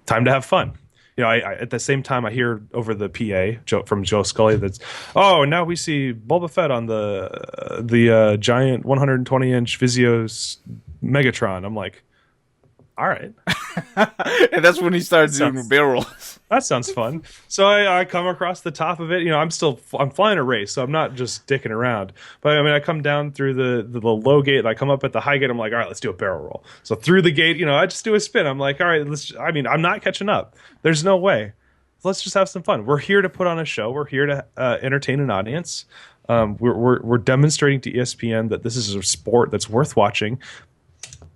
Time to have fun. I at the same time I hear over the PA from Joe Scully that's, oh, now we see Bulbufet on the giant 120-inch Vizio's Megatron. I'm like, all right. And that's when he started doing barrel rolls. That sounds fun. So I come across the top of it. I'm flying a race, so I'm not just dicking around. But I mean, I come down through the low gate. And I come up at the high gate. I'm like, all right, let's do a barrel roll. So through the gate, I just do a spin. I'm like, all right, I'm not catching up. There's no way. Let's just have some fun. We're here to put on a show. We're here to entertain an audience. We're demonstrating to ESPN that this is a sport that's worth watching.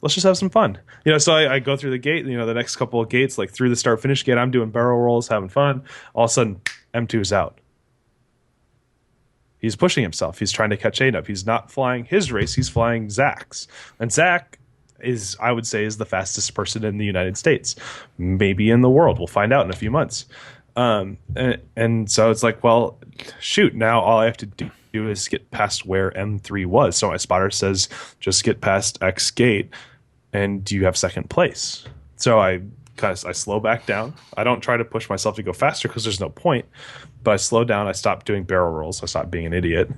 Let's just have some fun. So I go through the gate, the next couple of gates, like through the start finish gate, I'm doing barrel rolls, having fun. All of a sudden, M2's out. He's pushing himself. He's trying to catch A-Nub. He's not flying his race. He's flying Zach's. And Zach I would say, is the fastest person in the United States, maybe in the world. We'll find out in a few months. And so it's like, well, shoot, now all I have to do is get past where M3 was. So my spotter says, just get past X gate and you have second place. So I slow back down. I don't try to push myself to go faster because there's no point. But I slow down. I stop doing barrel rolls. I stop being an idiot.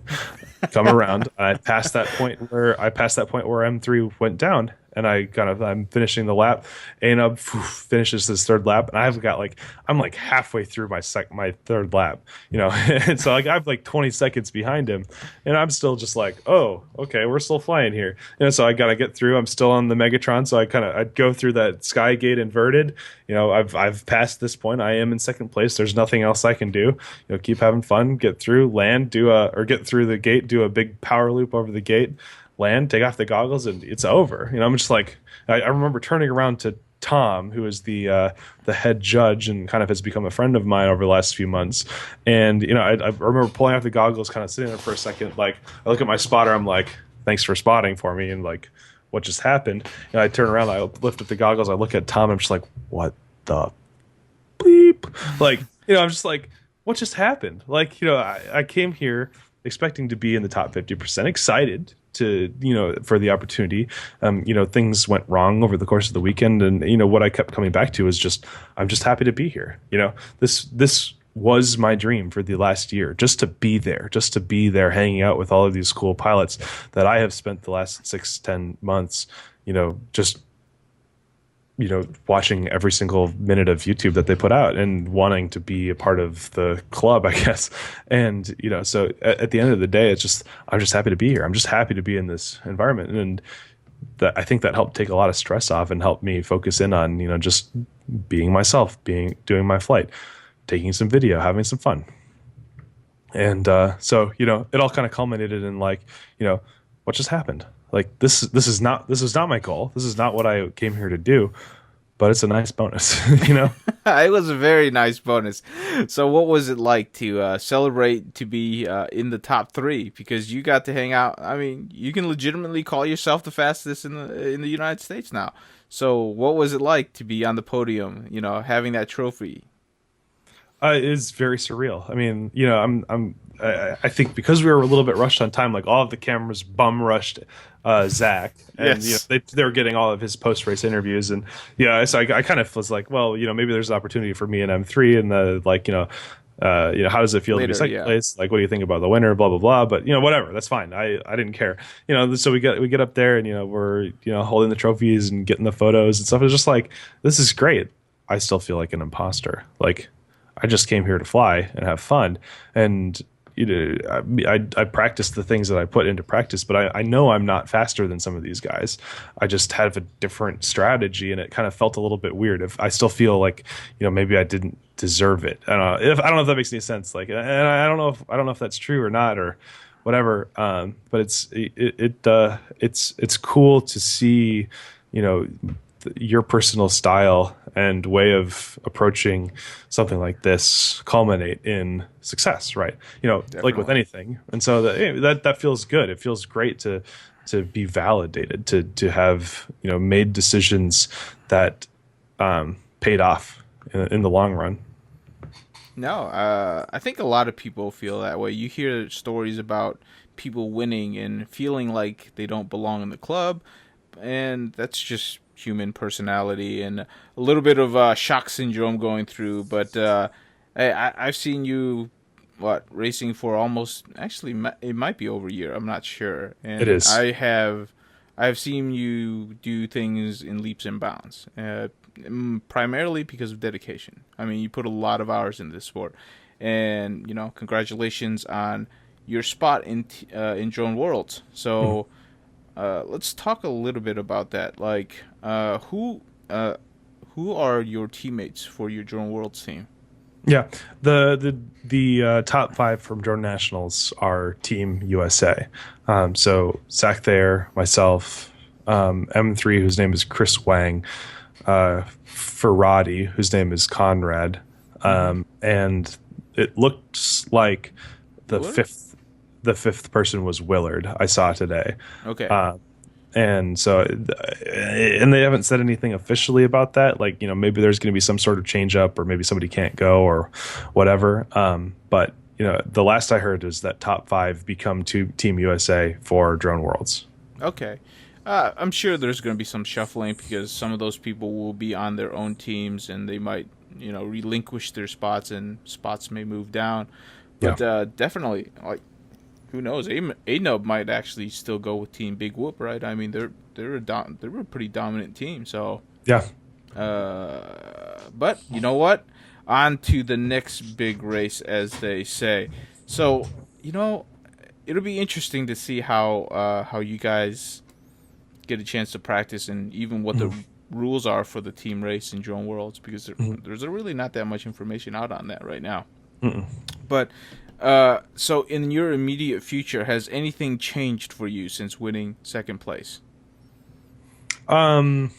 Come around. I pass that point where M3 went down. And I'm finishing the lap. A-Nub finishes his third lap, and I'm halfway through my third lap, and so I have 20 seconds behind him, and I'm still just like, oh, okay, we're still flying here, so I gotta get through. I'm still on the Megatron, so I'd go through that sky gate inverted. I've passed this point. I am in second place. There's nothing else I can do. Keep having fun, get through, land, get through the gate, do a big power loop over the gate. Land, take off the goggles, and it's over. I'm just like, I remember turning around to Tom, who is the head judge and kind of has become a friend of mine over the last few months. And I remember pulling off the goggles, kind of sitting there for a second. Like, I look at my spotter, I'm like, thanks for spotting for me, and like, what just happened? And I turn around, I lift up the goggles, I look at Tom, and I'm just like, what the bleep? Like, I'm just like, what just happened? Like, I came here expecting to be in the top 50%, excited to for the opportunity. Things went wrong over the course of the weekend, and what I kept coming back to is I'm just happy to be here. This was my dream for the last year, just to be there hanging out with all of these cool pilots that I have spent the last 6-10 months just watching every single minute of YouTube that they put out and wanting to be a part of the club, I guess. And, so at the end of the day, I'm just happy to be here. I'm just happy to be in this environment. And I think that helped take a lot of stress off and helped me focus in on, just being myself, doing my flight, taking some video, having some fun. And so, it all kind of culminated in what just happened? Like, this is not my goal. This is not what I came here to do, but it's a nice bonus, It was a very nice bonus. So what was it like to celebrate to be in the top 3? Because you got to hang out. I mean, you can legitimately call yourself the fastest in the United States now. So what was it like to be on the podium, having that trophy? It is very surreal. I mean, I think because we were a little bit rushed on time, like all of the cameras bum rushed Zach, and yes. They were getting all of his post race interviews, and so I kind of was like, well, maybe there's an opportunity for me in M3, and how does it feel to be second place? Like, what do you think about the winner? Blah blah blah. But whatever, that's fine. I didn't care. So we get up there, and we're holding the trophies and getting the photos and stuff. It's just like, this is great. I still feel like an imposter. Like, I just came here to fly and have fun, and I practice the things that I put into practice, but I know I'm not faster than some of these guys. I just have a different strategy, and it kind of felt a little bit weird. If I still feel like maybe I didn't deserve it. I don't know if that makes any sense. Like, and I don't know if that's true or not or whatever. But it's cool to see your personal style and way of approaching something like this culminate in success, right? Like with anything. And so that feels good. It feels great to be validated, to have made decisions that paid off in the long run. No, I think a lot of people feel that way. You hear stories about people winning and feeling like they don't belong in the club, and that's just human personality and a little bit of shock syndrome going through. But I've seen you racing for almost, actually it might be over a year, I'm not sure, and it is. I've seen you do things in leaps and bounds. primarily because of dedication. I mean, you put a lot of hours into this sport, and congratulations on your spot in Drone Worlds. So let's talk a little bit about that. Like, who are your teammates for your Drone Worlds team? Yeah, the top 5 from Drone Nationals are Team USA. So Zach Thayer, myself, M3, whose name is Chris Wang, Ferrati, whose name is Conrad, and it looks like the fifth person was Willard. I saw today. Okay. And so, and they haven't said anything officially about that. Like, maybe there's going to be some sort of change up, or maybe somebody can't go, or whatever. But the last I heard is that top 5 become Team USA for Drone Worlds. Okay. I'm sure there's going to be some shuffling because some of those people will be on their own teams and they might, relinquish their spots and spots may move down. But definitely, like, who knows? A-Nub might actually still go with Team Big Whoop, right? I mean, they're a pretty dominant team. So yeah. But you know what? On to the next big race, as they say. So it'll be interesting to see how you guys get a chance to practice and even what the rules are for the team race in Drone Worlds, because there's really not that much information out on that right now. But so in your immediate future, has anything changed for you since winning second place? I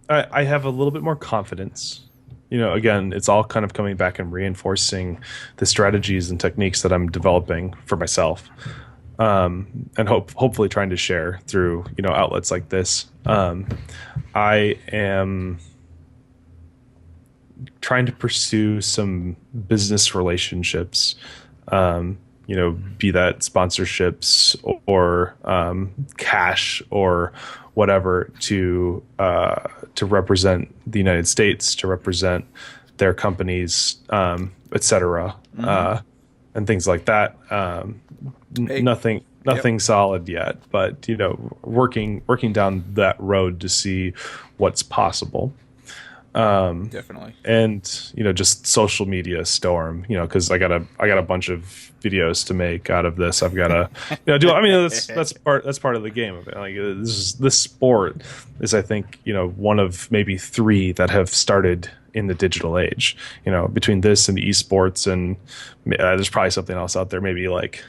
have a little bit more confidence. Again, it's all kind of coming back and reinforcing the strategies and techniques that I'm developing for myself. And hopefully trying to share through, outlets like this. I am trying to pursue some business relationships, be that sponsorships or cash or whatever, to represent the United States, to represent their companies, etc., and things like that. Nothing solid yet, but working down that road to see what's possible. Definitely. And just social media storm, because I got a bunch of videos to make out of this. I've got to do. I mean, that's part of the game of it. Like, this sport is, I think, one of maybe 3 that have started in the digital age. Between this and esports, and there's probably something else out there, maybe like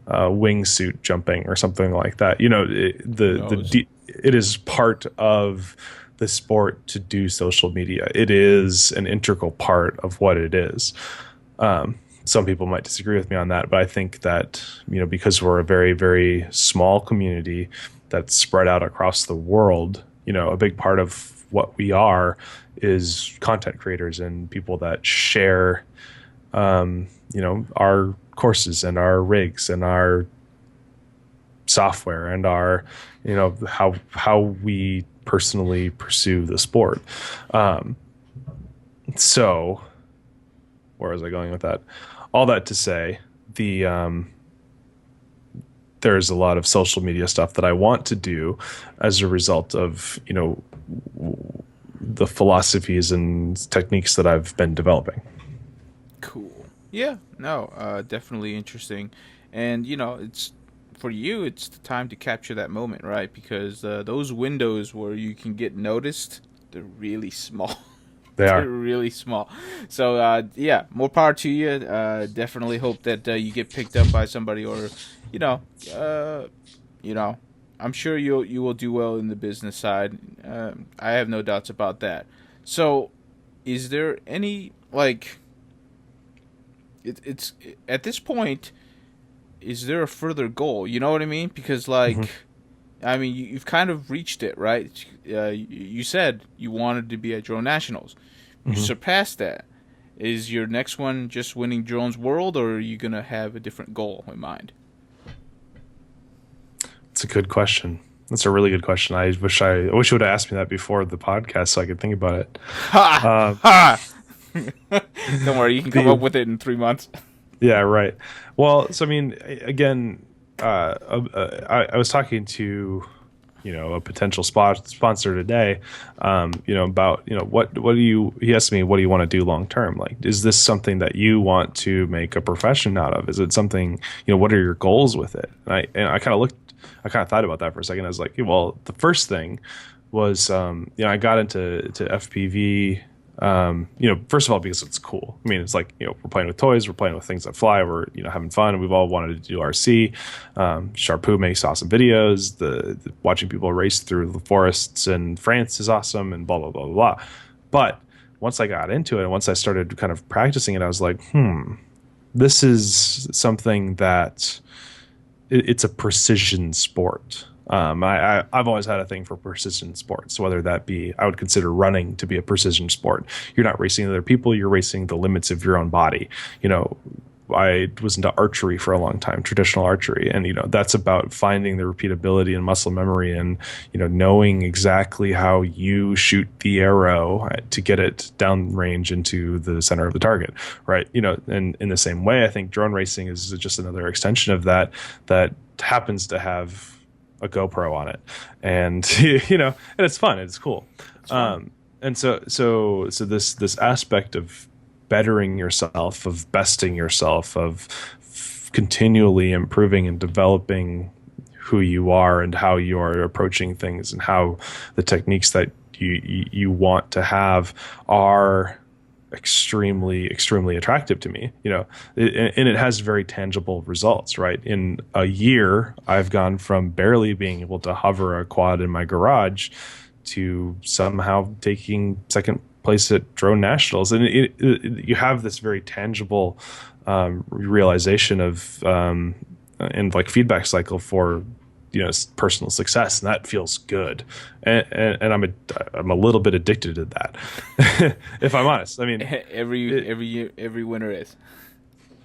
wingsuit jumping or something like that. It is part of the sport to do social media. It is an integral part of what it is. Some people might disagree with me on that, but I think that, because we're a very, very small community that's spread out across the world, a big part of what we are is content creators and people that share, our courses and our rigs and our software and our, how we personally pursue the sport. So where was I going with that? All that to say, there's a lot of social media stuff that I want to do as a result of, the philosophies and techniques that I've been developing. Cool. Yeah, no, definitely interesting. And, it's for you, it's the time to capture that moment, right? Because those windows where you can get noticed, they're really small. They're really small. So, more power to you. Definitely hope that you get picked up by somebody, or, I'm sure you will do well in the business side. I have no doubts about that. So, is there any, like, it's at this point, is there a further goal? You know what I mean? Because, like, I mean, you've kind of reached it, right? You said you wanted to be at Drone Nationals. You surpassed that. Is your next one just winning Drones World, or are you going to have a different goal in mind? It's a good question. That's a really good question. I wish you would have asked me that before the podcast so I could think about it. Don't worry, you can come up with it in 3 months. Yeah, right. Well, so I mean, again, I was talking to a potential sponsor today, about, he asked me, what do you want to do long term? Like, is this something that you want to make a profession out of? Is it something, what are your goals with it? And I kind of thought about that for a second. I was like, well, the first thing was, I got into FPV, first of all, because it's cool. I mean, it's like, we're playing with toys, we're playing with things that fly, we're, having fun, and we've all wanted to do RC. Sharpoo makes awesome videos. The watching people race through the forests in France is awesome, and blah, blah, blah, blah, blah. But once I got into it, and once I started kind of practicing it, I was like, this is something that it's a precision sport. I've always had a thing for precision sports, whether that be, I would consider running to be a precision sport. You're not racing other people, you're racing the limits of your own body. I was into archery for a long time, traditional archery. And, that's about finding the repeatability and muscle memory and, knowing exactly how you shoot the arrow to get it downrange into the center of the target. Right. And in the same way, I think drone racing is just another extension of that happens to have a GoPro on it, and and it's fun, it's cool. And so this aspect of bettering yourself, of besting yourself, of continually improving and developing who you are and how you are approaching things and how the techniques that you want to have are extremely attractive to me, and it has very tangible results. Right, in a year I've gone from barely being able to hover a quad in my garage to somehow taking second place at drone nationals, and you have this very tangible realization of and like feedback cycle for personal success, and that feels good. And I'm a little bit addicted to that, if I'm honest. I mean, every winner is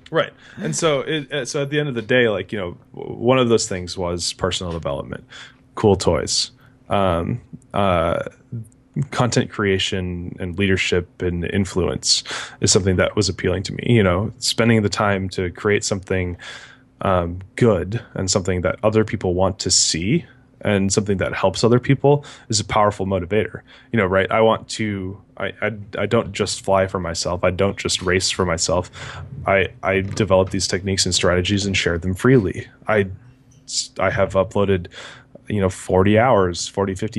right. And so so at the end of the day, like, one of those things was personal development, cool toys, content creation and leadership and influence is something that was appealing to me. Spending the time to create something good and something that other people want to see and something that helps other people is a powerful motivator. Right? I don't just fly for myself. I don't just race for myself. I develop these techniques and strategies and share them freely. I have uploaded 50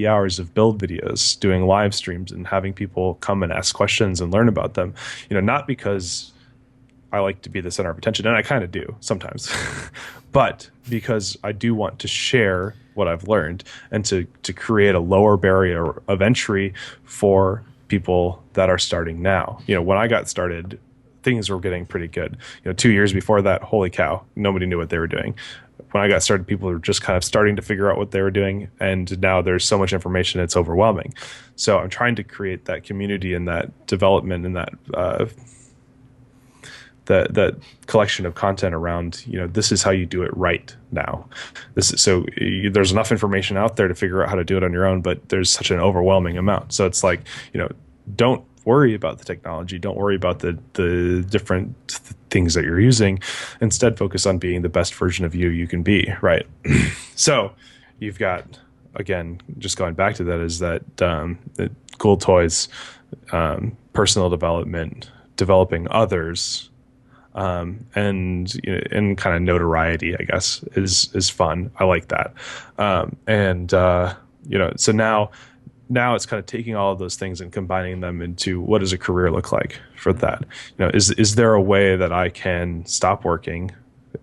hours of build videos, doing live streams and having people come and ask questions and learn about them. Not because I like to be the center of attention, and I kind of do sometimes, but because I do want to share what I've learned and to create a lower barrier of entry for people that are starting now. When I got started, things were getting pretty good. 2 years before that, holy cow, nobody knew what they were doing. When I got started, people were just kind of starting to figure out what they were doing, and now there's so much information, it's overwhelming. So I'm trying to create that community and that development and that collection of content around, this is how you do it right now. There's enough information out there to figure out how to do it on your own, but there's such an overwhelming amount. So it's like, don't worry about the technology. Don't worry about the different things that you're using. Instead, focus on being the best version of you can be, right? So you've got, again, just going back to that, is that cool toys, personal development, developing others, and kind of notoriety, I guess, is fun. I like that. So now it's kind of taking all of those things and combining them into, what does a career look like for that? Is there a way that I can stop working?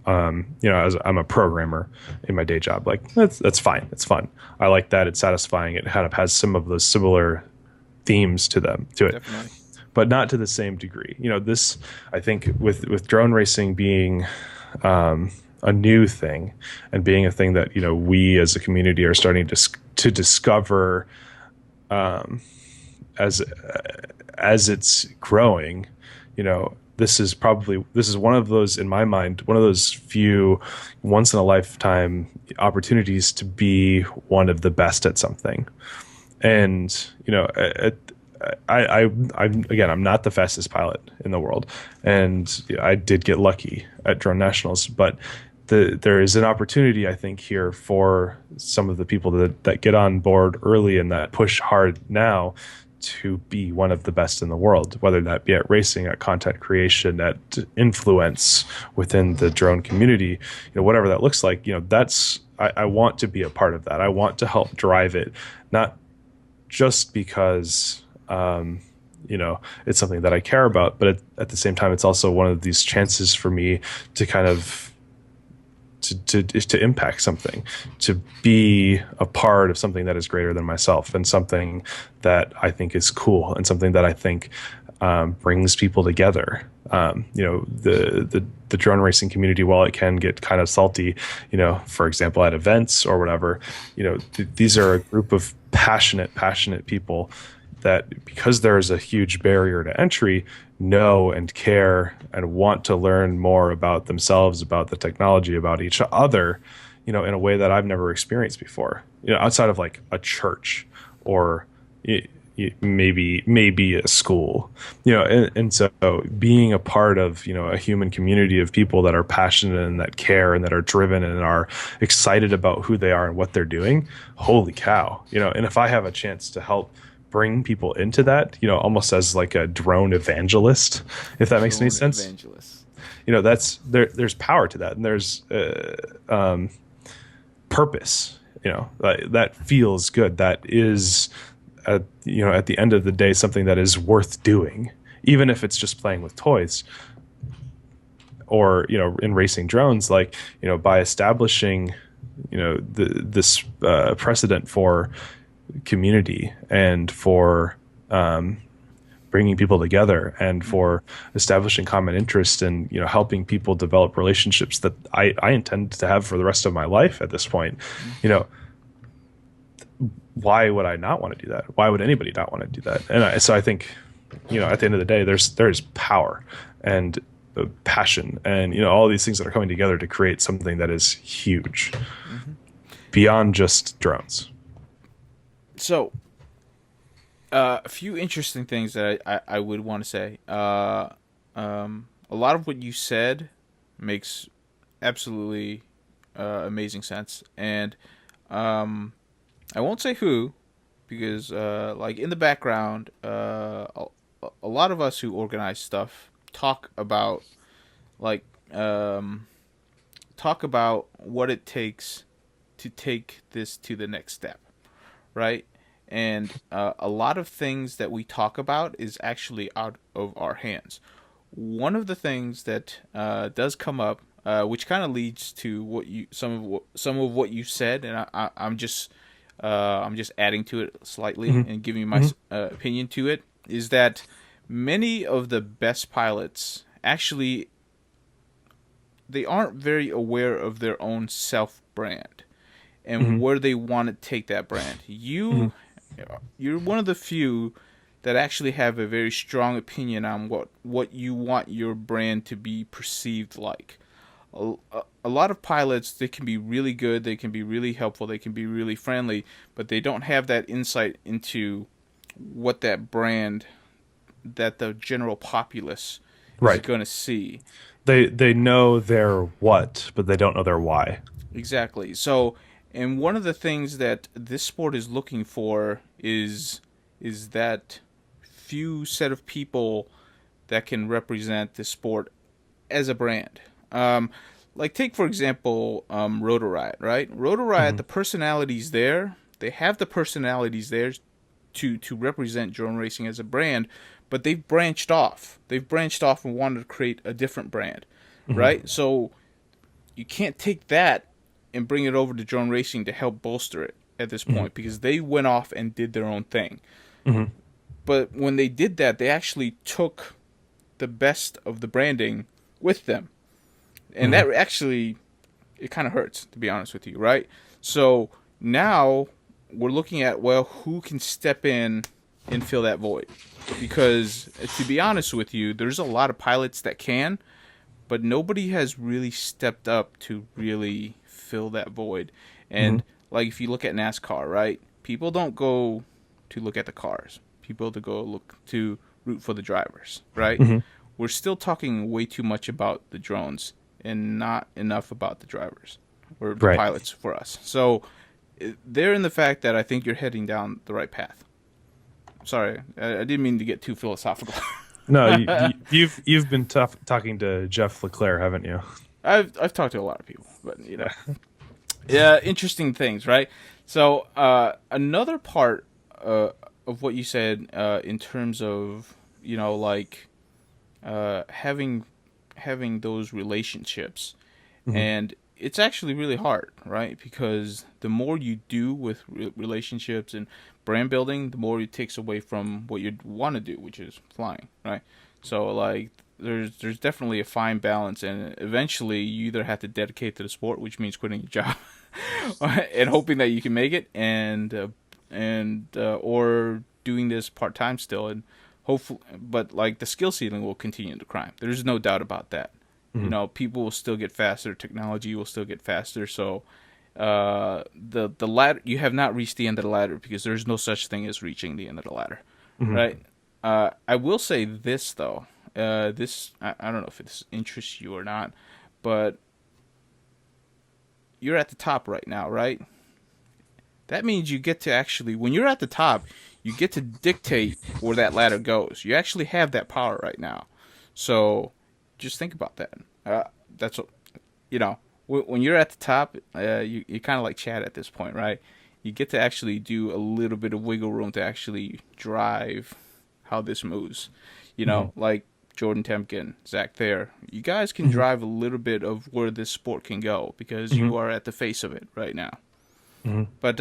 As I'm a programmer in my day job, like that's fine. It's fun. I like that. It's satisfying. It kind of has some of those similar themes to it. Definitely. But not to the same degree. This, I think, with drone racing being a new thing and being a thing that we as a community are starting to discover as it's growing. This is one of those, in my mind, one of those few once in a lifetime opportunities to be one of the best at something. And I'm not the fastest pilot in the world, and I did get lucky at drone nationals, but there is an opportunity, I think, here for some of the people that get on board early and that push hard now to be one of the best in the world, whether that be at racing, at content creation, at influence within the drone community, whatever that looks like. I want to be a part of that. I want to help drive it, not just because it's something that I care about, but at the same time, it's also one of these chances for me to kind of to impact something, to be a part of something that is greater than myself, and something that I think is cool, and something that I think brings people together. The drone racing community, while it can get kind of salty, for example, at events or whatever, these are a group of passionate people that, because there is a huge barrier to entry, know and care and want to learn more about themselves, about the technology, about each other, in a way that I've never experienced before, outside of like a church or maybe a school, and so being a part of, a human community of people that are passionate and that care and that are driven and are excited about who they are and what they're doing. Holy cow. And if I have a chance to help bring people into that, almost as like a drone evangelist, if that makes any sense. Evangelist. There's power to that, and there's purpose. That feels good. That is, at the end of the day, something that is worth doing, even if it's just playing with toys, or in racing drones, like by establishing this precedent for community and for bringing people together and for establishing common interest and helping people develop relationships that I intend to have for the rest of my life at this point. Why would I not want to do that? Why would anybody not want to do that? And so I think at the end of the day, there's power and passion and all these things that are coming together to create something that is huge, beyond just drones. So, a few interesting things that I would want to say. A lot of what you said makes absolutely amazing sense. And I won't say who, because like in the background, a lot of us who organize stuff talk about what it takes to take this to the next step. Right? And a lot of things that we talk about is actually out of our hands. One of the things that does come up, which kind of leads to some of what you said, and I'm just adding to it slightly and giving my opinion to it, is that many of the best pilots actually, they aren't very aware of their own self-brand and where they want to take that brand. You're one of the few that actually have a very strong opinion on what you want your brand to be perceived like. A lot of pilots, they can be really good, they can be really helpful, they can be really friendly, but they don't have that insight into what that brand that the general populace is going to see. They know their what, but they don't know their why. Exactly. So, and one of the things that this sport is looking for is that few set of people that can represent the sport as a brand. Like take for example, Rotor Riot, right? Rotor Riot, the personalities there, they have the personalities there to represent drone racing as a brand, but they've branched off. They've branched off and wanted to create a different brand, right? So you can't take that and bring it over to drone racing to help bolster it at this point, because they went off and did their own thing. But when they did that, they actually took the best of the branding with them. And that actually, it kind of hurts, to be honest with you, right? So now we're looking at, well, who can step in and fill that void? Because to be honest with you, there's a lot of pilots that can, but nobody has really stepped up to really fill that void. And like if you look at NASCAR, right? People don't go to look at the cars. People to go look to root for the drivers, right? We're still talking way too much about the drones. and not enough about the drivers or the pilots for us. So they're in the fact that I think you're heading down the right path. Sorry, I didn't mean to get too philosophical. No, you've been talking to Jeff Leclerc, haven't you? I've talked to a lot of people, but yeah, interesting things, right? So another part of what you said in terms of having those relationships, and it's actually really hard, right? Because the more you do with relationships and brand building, the more it takes away from what you want to do, which is flying, right? So like there's definitely a fine balance, and eventually you either have to dedicate to the sport, which means quitting your job and hoping that you can make it, and or doing this part-time still, and hopefully, but like the skill ceiling will continue to climb. There's no doubt about that. People will still get faster, technology will still get faster, so the ladder, you have not reached the end of the ladder, because there's no such thing as reaching the end of the ladder, right? I will say this though, I don't know if this interests you or not, but you're at the top right now, right? That means you get to actually, when you're at the top, you get to dictate where that ladder goes. You actually have that power right now. So just think about that. That's when you're at the top, you're kind of like Chad at this point, right? You get to actually do a little bit of wiggle room to actually drive how this moves. Like Jordan Temkin, Zach Thayer. You guys can drive a little bit of where this sport can go, because you are at the face of it right now. But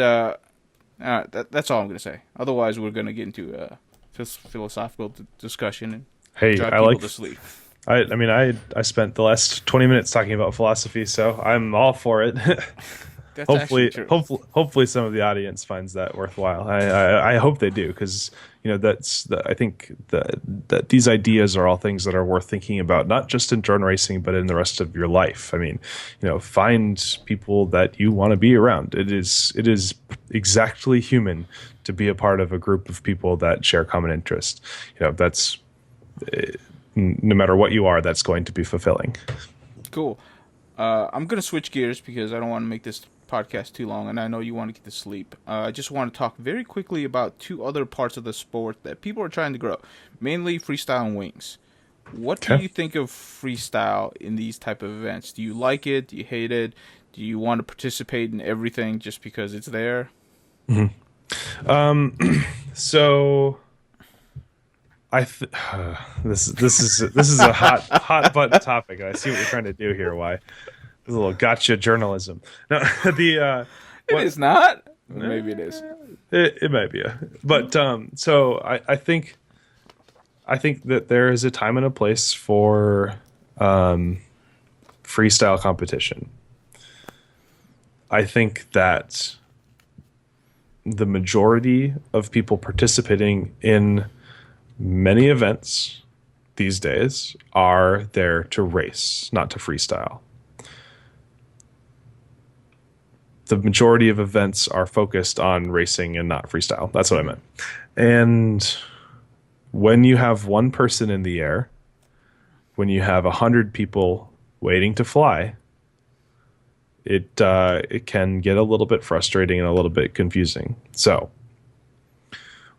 that's all I'm going to say. Otherwise, we're going to get into a philosophical discussion and drive people to sleep. I mean, I spent the last 20 minutes talking about philosophy, so I'm all for it. That's hopefully some of the audience finds that worthwhile. I hope they do, because I think that these ideas are all things that are worth thinking about, not just in drone racing, but in the rest of your life. I mean, find people that you want to be around. It is exactly human to be a part of a group of people that share common interest. That's no matter what you are, that's going to be fulfilling. Cool. I'm going to switch gears because I don't want to make this podcast too long, and I know you want to get to sleep. I just want to talk very quickly about two other parts of the sport that people are trying to grow, mainly freestyle and wings. What do you think of freestyle in these type of events? Do you like it? Do you hate it? Do you want to participate in everything just because it's there? So this is a hot button topic. I see what you're trying to do here. Why? There's a little gotcha journalism. No, it is not. Maybe it is. It might be. But so I think that there is a time and a place for freestyle competition. I think that the majority of people participating in many events these days are there to race, not to freestyle. The majority of events are focused on racing and not freestyle. That's what I meant. And when you have one person in the air, when you have 100 people waiting to fly, it can get a little bit frustrating and a little bit confusing. So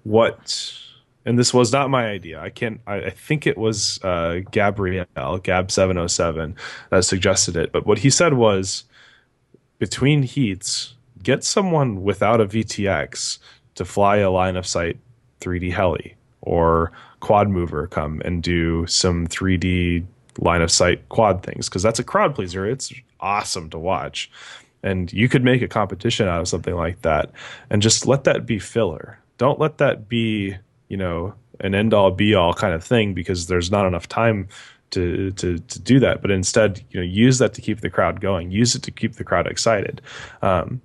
and this was not my idea. I think it was Gabriel, Gab707, that suggested it. But what he said was, between heats, get someone without a VTX to fly a line of sight 3D heli, or quad mover come and do some 3D line of sight quad things, because that's a crowd pleaser. It's awesome to watch. And you could make a competition out of something like that, and just let that be filler. Don't let that be, an end all be all kind of thing, because there's not enough time to do that. But instead, use that to keep the crowd going. Use it to keep the crowd excited.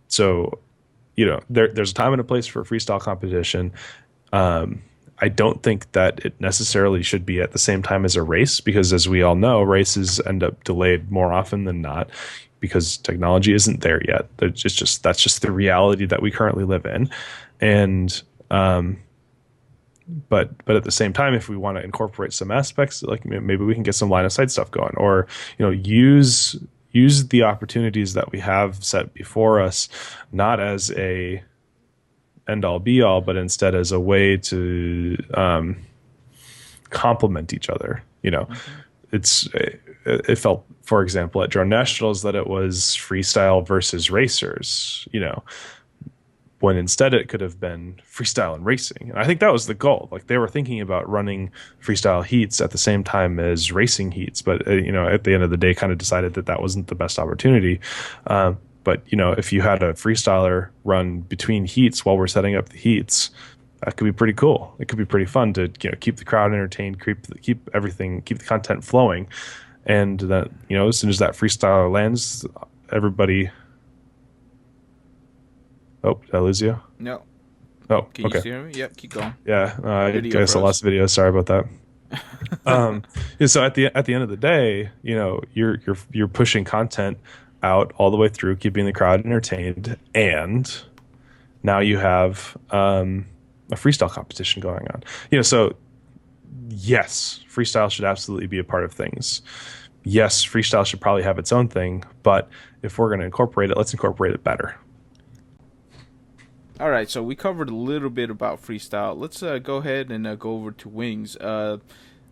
So there's a time and a place for a freestyle competition. I don't think that it necessarily should be at the same time as a race, because as we all know, races end up delayed more often than not, because technology isn't there yet. That's just the reality that we currently live in. And but at the same time, if we want to incorporate some aspects, like maybe we can get some line of sight stuff going, or use the opportunities that we have set before us, not as a end all be all, but instead as a way to complement each other. It felt, for example, at Drone Nationals that it was freestyle versus racers, when instead it could have been freestyle and racing. And I think that was the goal. Like, they were thinking about running freestyle heats at the same time as racing heats, but at the end of the day, kind of decided that wasn't the best opportunity. But if you had a freestyler run between heats while we're setting up the heats, that could be pretty cool. It could be pretty fun to keep the crowd entertained, keep the content flowing, and that as soon as that freestyler lands, everybody. Oh, did I lose you? No. Oh, Can okay. you hear me? Yep, keep going. Yeah, I guess I lost video. Sorry about that. So at the end of the day, you're pushing content out all the way through, keeping the crowd entertained, and now you have a freestyle competition going on. So yes, freestyle should absolutely be a part of things. Yes, freestyle should probably have its own thing, but if we're going to incorporate it, let's incorporate it better. All right, so we covered a little bit about freestyle. Let's go ahead and go over to wings.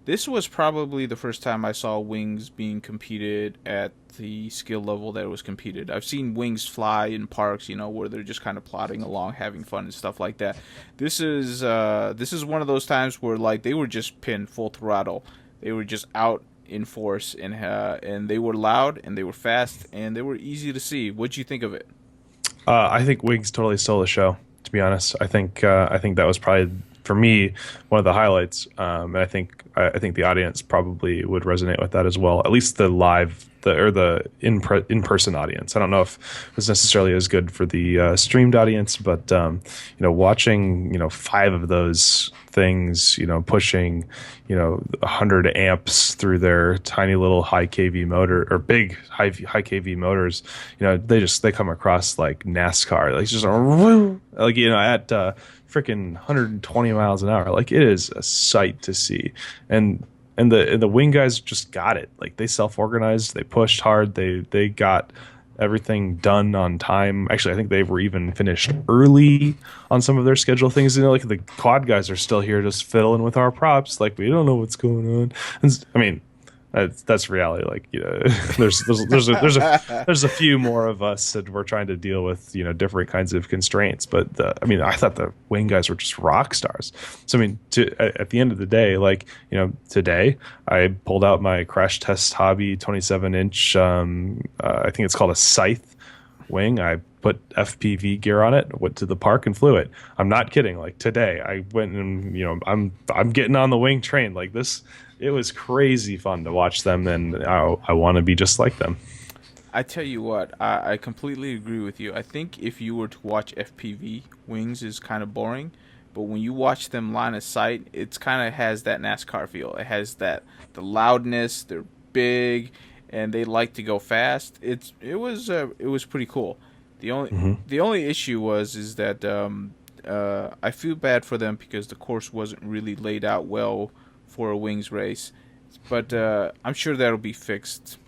This was probably the first time I saw wings being competed at the skill level that it was competed. I've seen wings fly in parks, where they're just kind of plodding along, having fun and stuff like that. This is one of those times where, like, they were just pinned full throttle. They were just out in force, and they were loud, and they were fast, and they were easy to see. What'd you think of it? I think Wings totally stole the show, to be honest. I think that was probably, for me, one of the highlights. And I think the audience probably would resonate with that as well. At least the in-person audience. I don't know if it was necessarily as good for the streamed audience, but watching 5 of those things, pushing 100 amps through their tiny little high kV motor, or big high kV motors, they come across like NASCAR, like just at freaking 120 miles an hour. Like, it is a sight to see. And the wing guys just got it. Like, they self-organized, they pushed hard, they got everything done on time. Actually, I think they were even finished early on some of their schedule things. Like, the quad guys are still here just fiddling with our props. Like, we don't know what's going on. And I mean, that's reality. Like, there's a few more of us that we're trying to deal with different kinds of constraints. But I thought the wing guys were just rock stars. So at the end of the day, like, today I pulled out my Crash Test Hobby 27-inch. I think it's called a Scythe wing. I put FPV gear on it, went to the park and flew it. I'm not kidding. Like, today I went and I'm getting on the wing train like this. It was crazy fun to watch them, and I want to be just like them. I tell you what, I completely agree with you. I think if you were to watch FPV, wings is kind of boring, but when you watch them line of sight, it's kind of has that NASCAR feel. It has the loudness. They're big, and they like to go fast. It was pretty cool. The only issue is that I feel bad for them because the course wasn't really laid out well for a wings race, but I'm sure that'll be fixed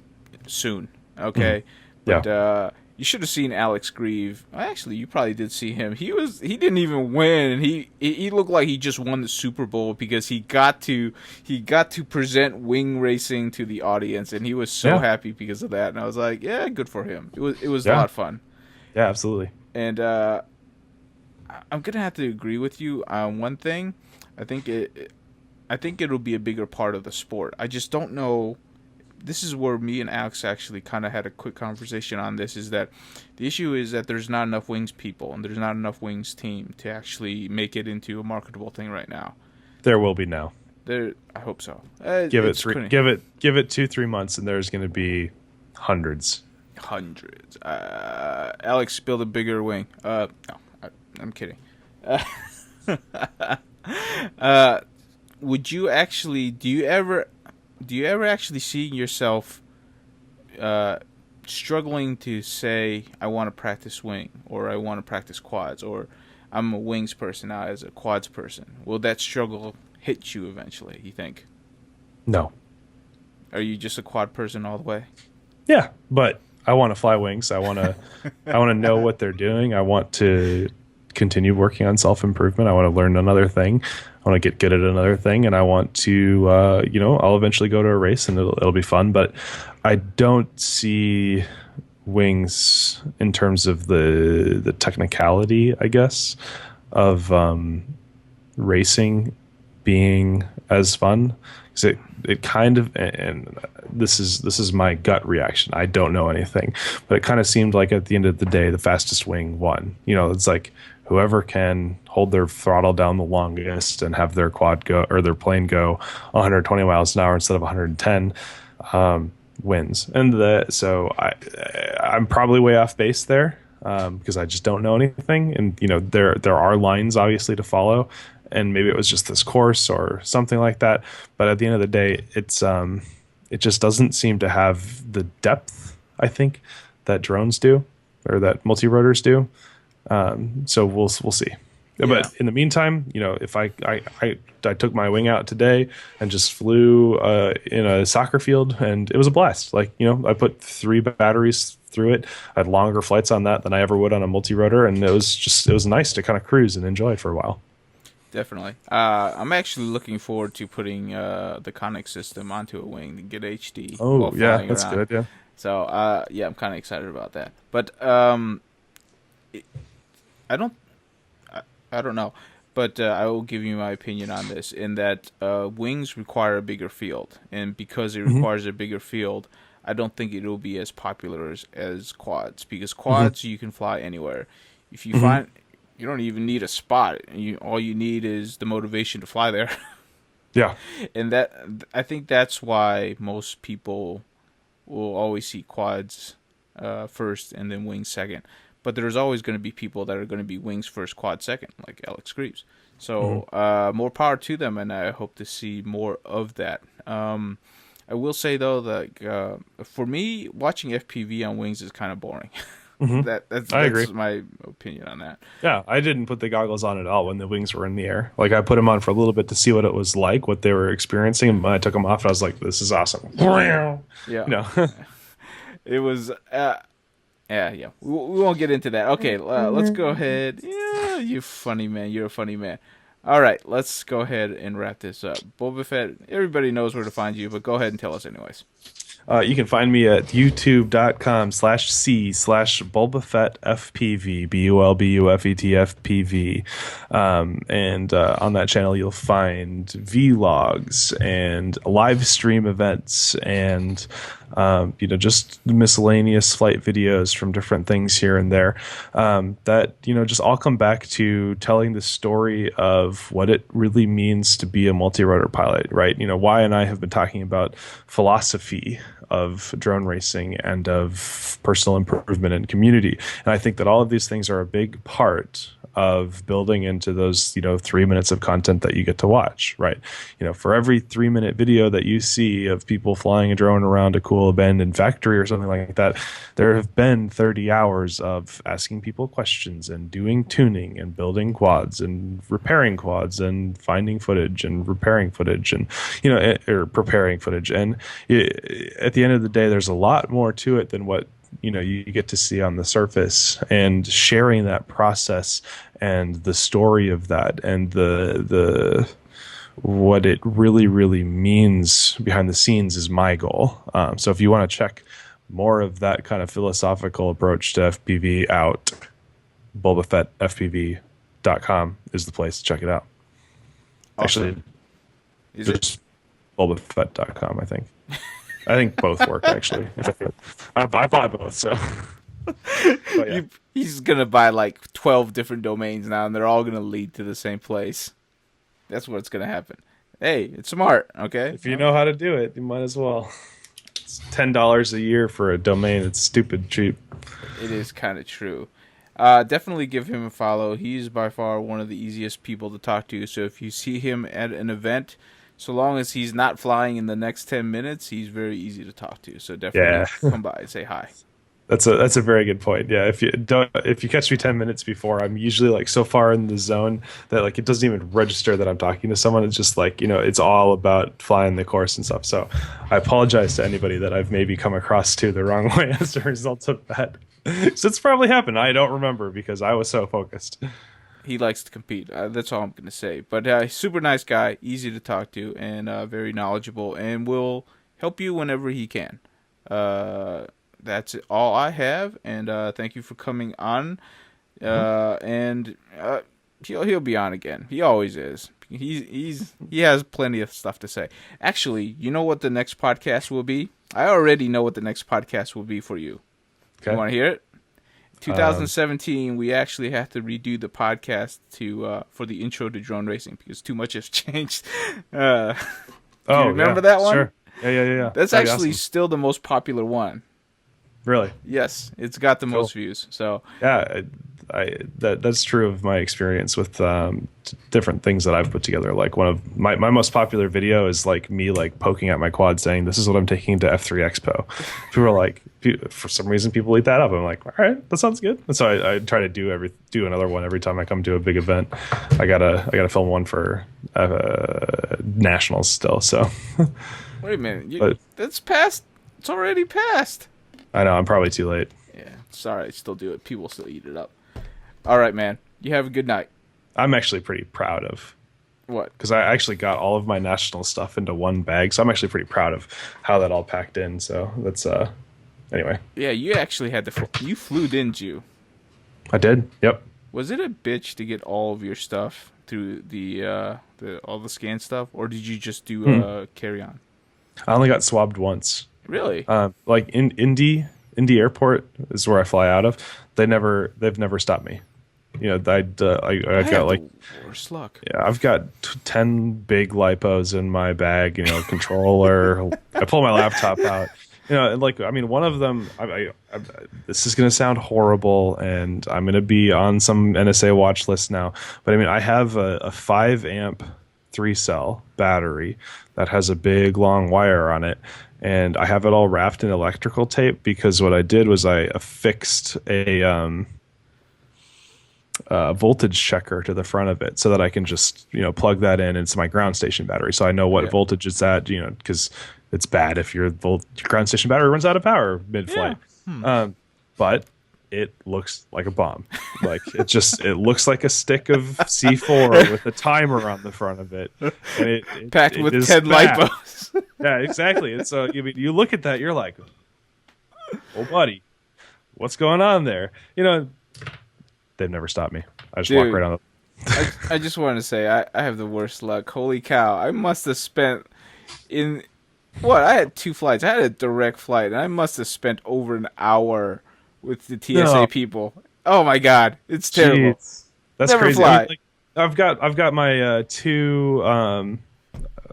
soon. Okay, but you should have seen Alex Grieve. Actually, you probably did see him. He didn't even win, and he looked like he just won the Super Bowl because he got to present wing racing to the audience, and he was so happy because of that. And I was like, yeah, good for him. It was a lot of fun. Yeah, absolutely. And I'm gonna have to agree with you on one thing. I think it'll be a bigger part of the sport. I just don't know. This is where me and Alex actually kind of had a quick conversation on this, is that the issue is that there's not enough wings people and there's not enough wings team to actually make it into a marketable thing right now. There will be now. I hope so. Give it 2-3 months and there's going to be hundreds. Alex, build a bigger wing. No, I'm kidding. Would you actually? Do you ever actually see yourself struggling to say, I want to practice wing, or I want to practice quads, or I'm a wings person now as a quads person. Will that struggle hit you eventually, you think? No. Are you just a quad person all the way? Yeah, but I want to fly wings. I want to know what they're doing. I want to continue working on self-improvement. I want to learn another thing. I want to get good at another thing, and I want to, I'll eventually go to a race, and it'll be fun. But I don't see wings in terms of the technicality, I guess, of racing being as fun. Because it kind of, and this is my gut reaction. I don't know anything, but it kind of seemed like at the end of the day, the fastest wing won. It's like whoever can hold their throttle down the longest and have their quad go or their plane go 120 miles an hour instead of 110 wins. And so I'm probably way off base there because I just don't know anything. And there are lines obviously to follow. And maybe it was just this course or something like that. But at the end of the day, it just doesn't seem to have the depth, I think, that drones do or that multi-rotors do. So we'll see. Yeah. But in the meantime, if I took my wing out today and just flew in a soccer field, and it was a blast. I put 3 batteries through it. I had longer flights on that than I ever would on a multi-rotor, and it was nice to kind of cruise and enjoy it for a while. Definitely. I'm actually looking forward to putting the conic system onto a wing to get HD. Oh, yeah, that's around. Good, yeah. So, I'm kind of excited about that. But I don't know. But I will give you my opinion on this, in that wings require a bigger field. And because it requires a bigger field, I don't think it will be as popular as quads. Because quads, you can fly anywhere. If you find... You don't even need a spot. All you need is the motivation to fly there. Yeah. And I think that's why most people will always see quads first and then wings second. But there's always going to be people that are going to be wings first, quad second, like Alex Greaves. So more power to them, and I hope to see more of that. I will say, though, that for me, watching FPV on wings is kind of boring. That's my opinion on that. Yeah, I didn't put the goggles on at all when the wings were in the air. I put them on for a little bit to see what it was like, what they were experiencing, and when I took them off, I was like, "This is awesome." Yeah, it was. We won't get into that. Okay, let's go ahead. Yeah, you funny man. You're a funny man. All right, let's go ahead and wrap this up. Bulbufet, everybody knows where to find you, but go ahead and tell us anyways. You can find me at youtube.com/c/BulbufetFPV, BULBUFETFPV. And on that channel, you'll find vlogs and live stream events and, just miscellaneous flight videos from different things here and there that, just all come back to telling the story of what it really means to be a multi-rotor pilot, right? Y and I have been talking about philosophy of drone racing and of personal improvement and community. And I think that all of these things are a big part of building into those, 3 minutes of content that you get to watch, right? For every 3-minute video that you see of people flying a drone around a cool abandoned factory or something like that, there have been 30 hours of asking people questions and doing tuning and building quads and repairing quads and finding footage and repairing footage and, or preparing footage. And at the end of the day, there's a lot more to it than what you get to see on the surface, and sharing that process and the story of that and the what it really, really means behind the scenes is my goal. So if you want to check more of that kind of philosophical approach to FPV out, bulbufetfpv.com is the place to check it out. Awesome. Actually, just bulbufet.com, I think. I think both work, actually. I buy both, so. But, yeah. He's going to buy 12 different domains now, and they're all going to lead to the same place. That's what's going to happen. Hey, it's smart, okay? If you know how to do it, you might as well. It's $10 a year for a domain. It's stupid cheap. It is kind of true. Definitely give him a follow. He's by far one of the easiest people to talk to, so if you see him at an event, so long as he's not flying in the next 10 minutes, he's very easy to talk to. So definitely come by and say hi. That's a very good point. Yeah, if you catch me 10 minutes before, I'm usually like so far in the zone that like it doesn't even register that I'm talking to someone. It's just like, it's all about flying the course and stuff. So I apologize to anybody that I've maybe come across to the wrong way as a result of that. So it's probably happened. I don't remember because I was so focused. He likes to compete. That's all I'm going to say. But super nice guy, easy to talk to, and very knowledgeable, and will help you whenever he can. That's all I have, and thank you for coming on. And he'll be on again. He always is. He has plenty of stuff to say. Actually, you know what the next podcast will be? I already know what the next podcast will be for you. Okay. You want to hear it? 2017, we actually have to redo the podcast for the intro to drone racing because too much has changed. Do you remember that one? Sure. Yeah. That's actually still the most popular one. Really? Yes, it's got the most views. So yeah, that's true of my experience with different things that I've put together. Like one of my most popular video is like me like poking at my quad saying, "This is what I'm taking to F3 Expo." People are like, for some reason, people eat that up. I'm like, all right, that sounds good. And so I try to do another one every time I come to a big event. I gotta film one for nationals still. So wait a minute, that's past. It's already passed. I know, I'm probably too late. Yeah, sorry, still do it. People still eat it up. All right, man. You have a good night. I'm actually pretty proud of what? Because I actually got all of my national stuff into one bag, so I'm actually pretty proud of how that all packed in. So that's anyway. Yeah, you actually had you flew, didn't you? I did. Yep. Was it a bitch to get all of your stuff through the all the scan stuff, or did you just do carry on? I only got swabbed once. Really? Like in Indy Airport is where I fly out of. They've never stopped me. I've got like worse luck. Yeah, I've got 10 big lipos in my bag. Controller. I pull my laptop out. One of them. This is gonna sound horrible, and I'm gonna be on some NSA watch list now. But I have a 5 amp 3-cell battery that has a big long wire on it. And I have it all wrapped in electrical tape because what I did was I affixed a voltage checker to the front of it so that I can just plug that in. It's my ground station battery, so I know what voltage it's at. Because it's bad if your ground station battery runs out of power mid-flight. Yeah. But it looks like a bomb. Like it looks like a stick of C4 with a timer on the front of it. And it packed with 10 lipos. Yeah, exactly. And so you look at that, you're like, oh, buddy, what's going on there? They've never stopped me. I just walk right on the... I just wanted to say, I have the worst luck. Holy cow. I must have spent I had 2 flights. I had a direct flight, and I must have spent over an hour with the TSA people. Oh my god, it's terrible. Jeez. That's never crazy. Fly. I've got my 2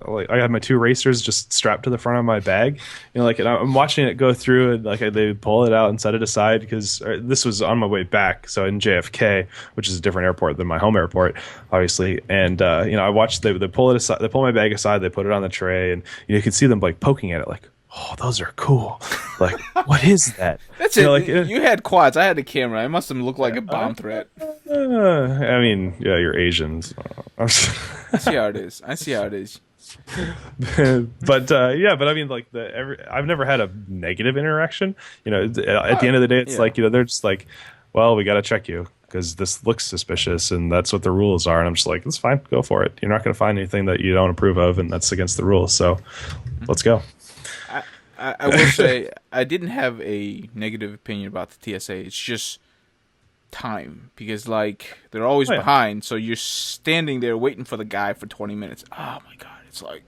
I have my 2 racers just strapped to the front of my bag. And I'm watching it go through, and they pull it out and set it aside because this was on my way back. So in JFK, which is a different airport than my home airport, obviously. And I watched they pull it aside. They pull my bag aside. They put it on the tray, and you can see them poking at it oh, those are cool. What is that? That's it. You had quads. I had a camera. It must have looked like a bomb threat. You're Asians. I see how it is. But I've never had a negative interaction. At the end of the day, it's they're just like, well, we got to check you because this looks suspicious, and that's what the rules are. And I'm just like, it's fine, go for it. You're not going to find anything that you don't approve of, and that's against the rules. So let's go. I will say I didn't have a negative opinion about the TSA. It's just time because they're always behind, so you're standing there waiting for the guy for 20 minutes. Oh my god, it's like,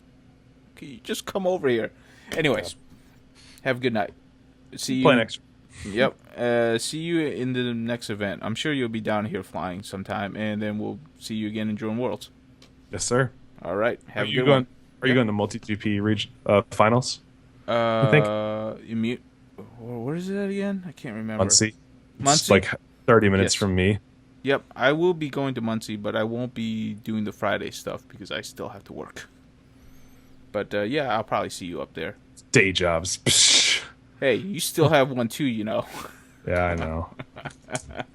can you just come over here? Anyways, have a good night. See you. Play next. Yep. See you in the next event. I'm sure you'll be down here flying sometime, and then we'll see you again in Drone Worlds. Yes, sir. All right. Have a good one. Are you going to multi-GP region finals? I think. Where is it at again? I can't remember. Muncie. It's 30 minutes from me. Yep, I will be going to Muncie, but I won't be doing the Friday stuff because I still have to work. But I'll probably see you up there. Day jobs. Hey, you still have one too, you know. Yeah, I know.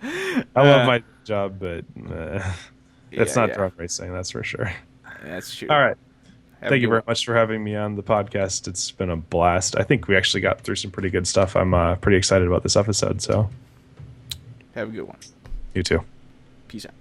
I love my job, but it's not drone racing, that's for sure. That's true. All right. Thank you very much for having me on the podcast. It's been a blast. I think we actually got through some pretty good stuff. I'm pretty excited about this episode. So, have a good one. You too. Peace out.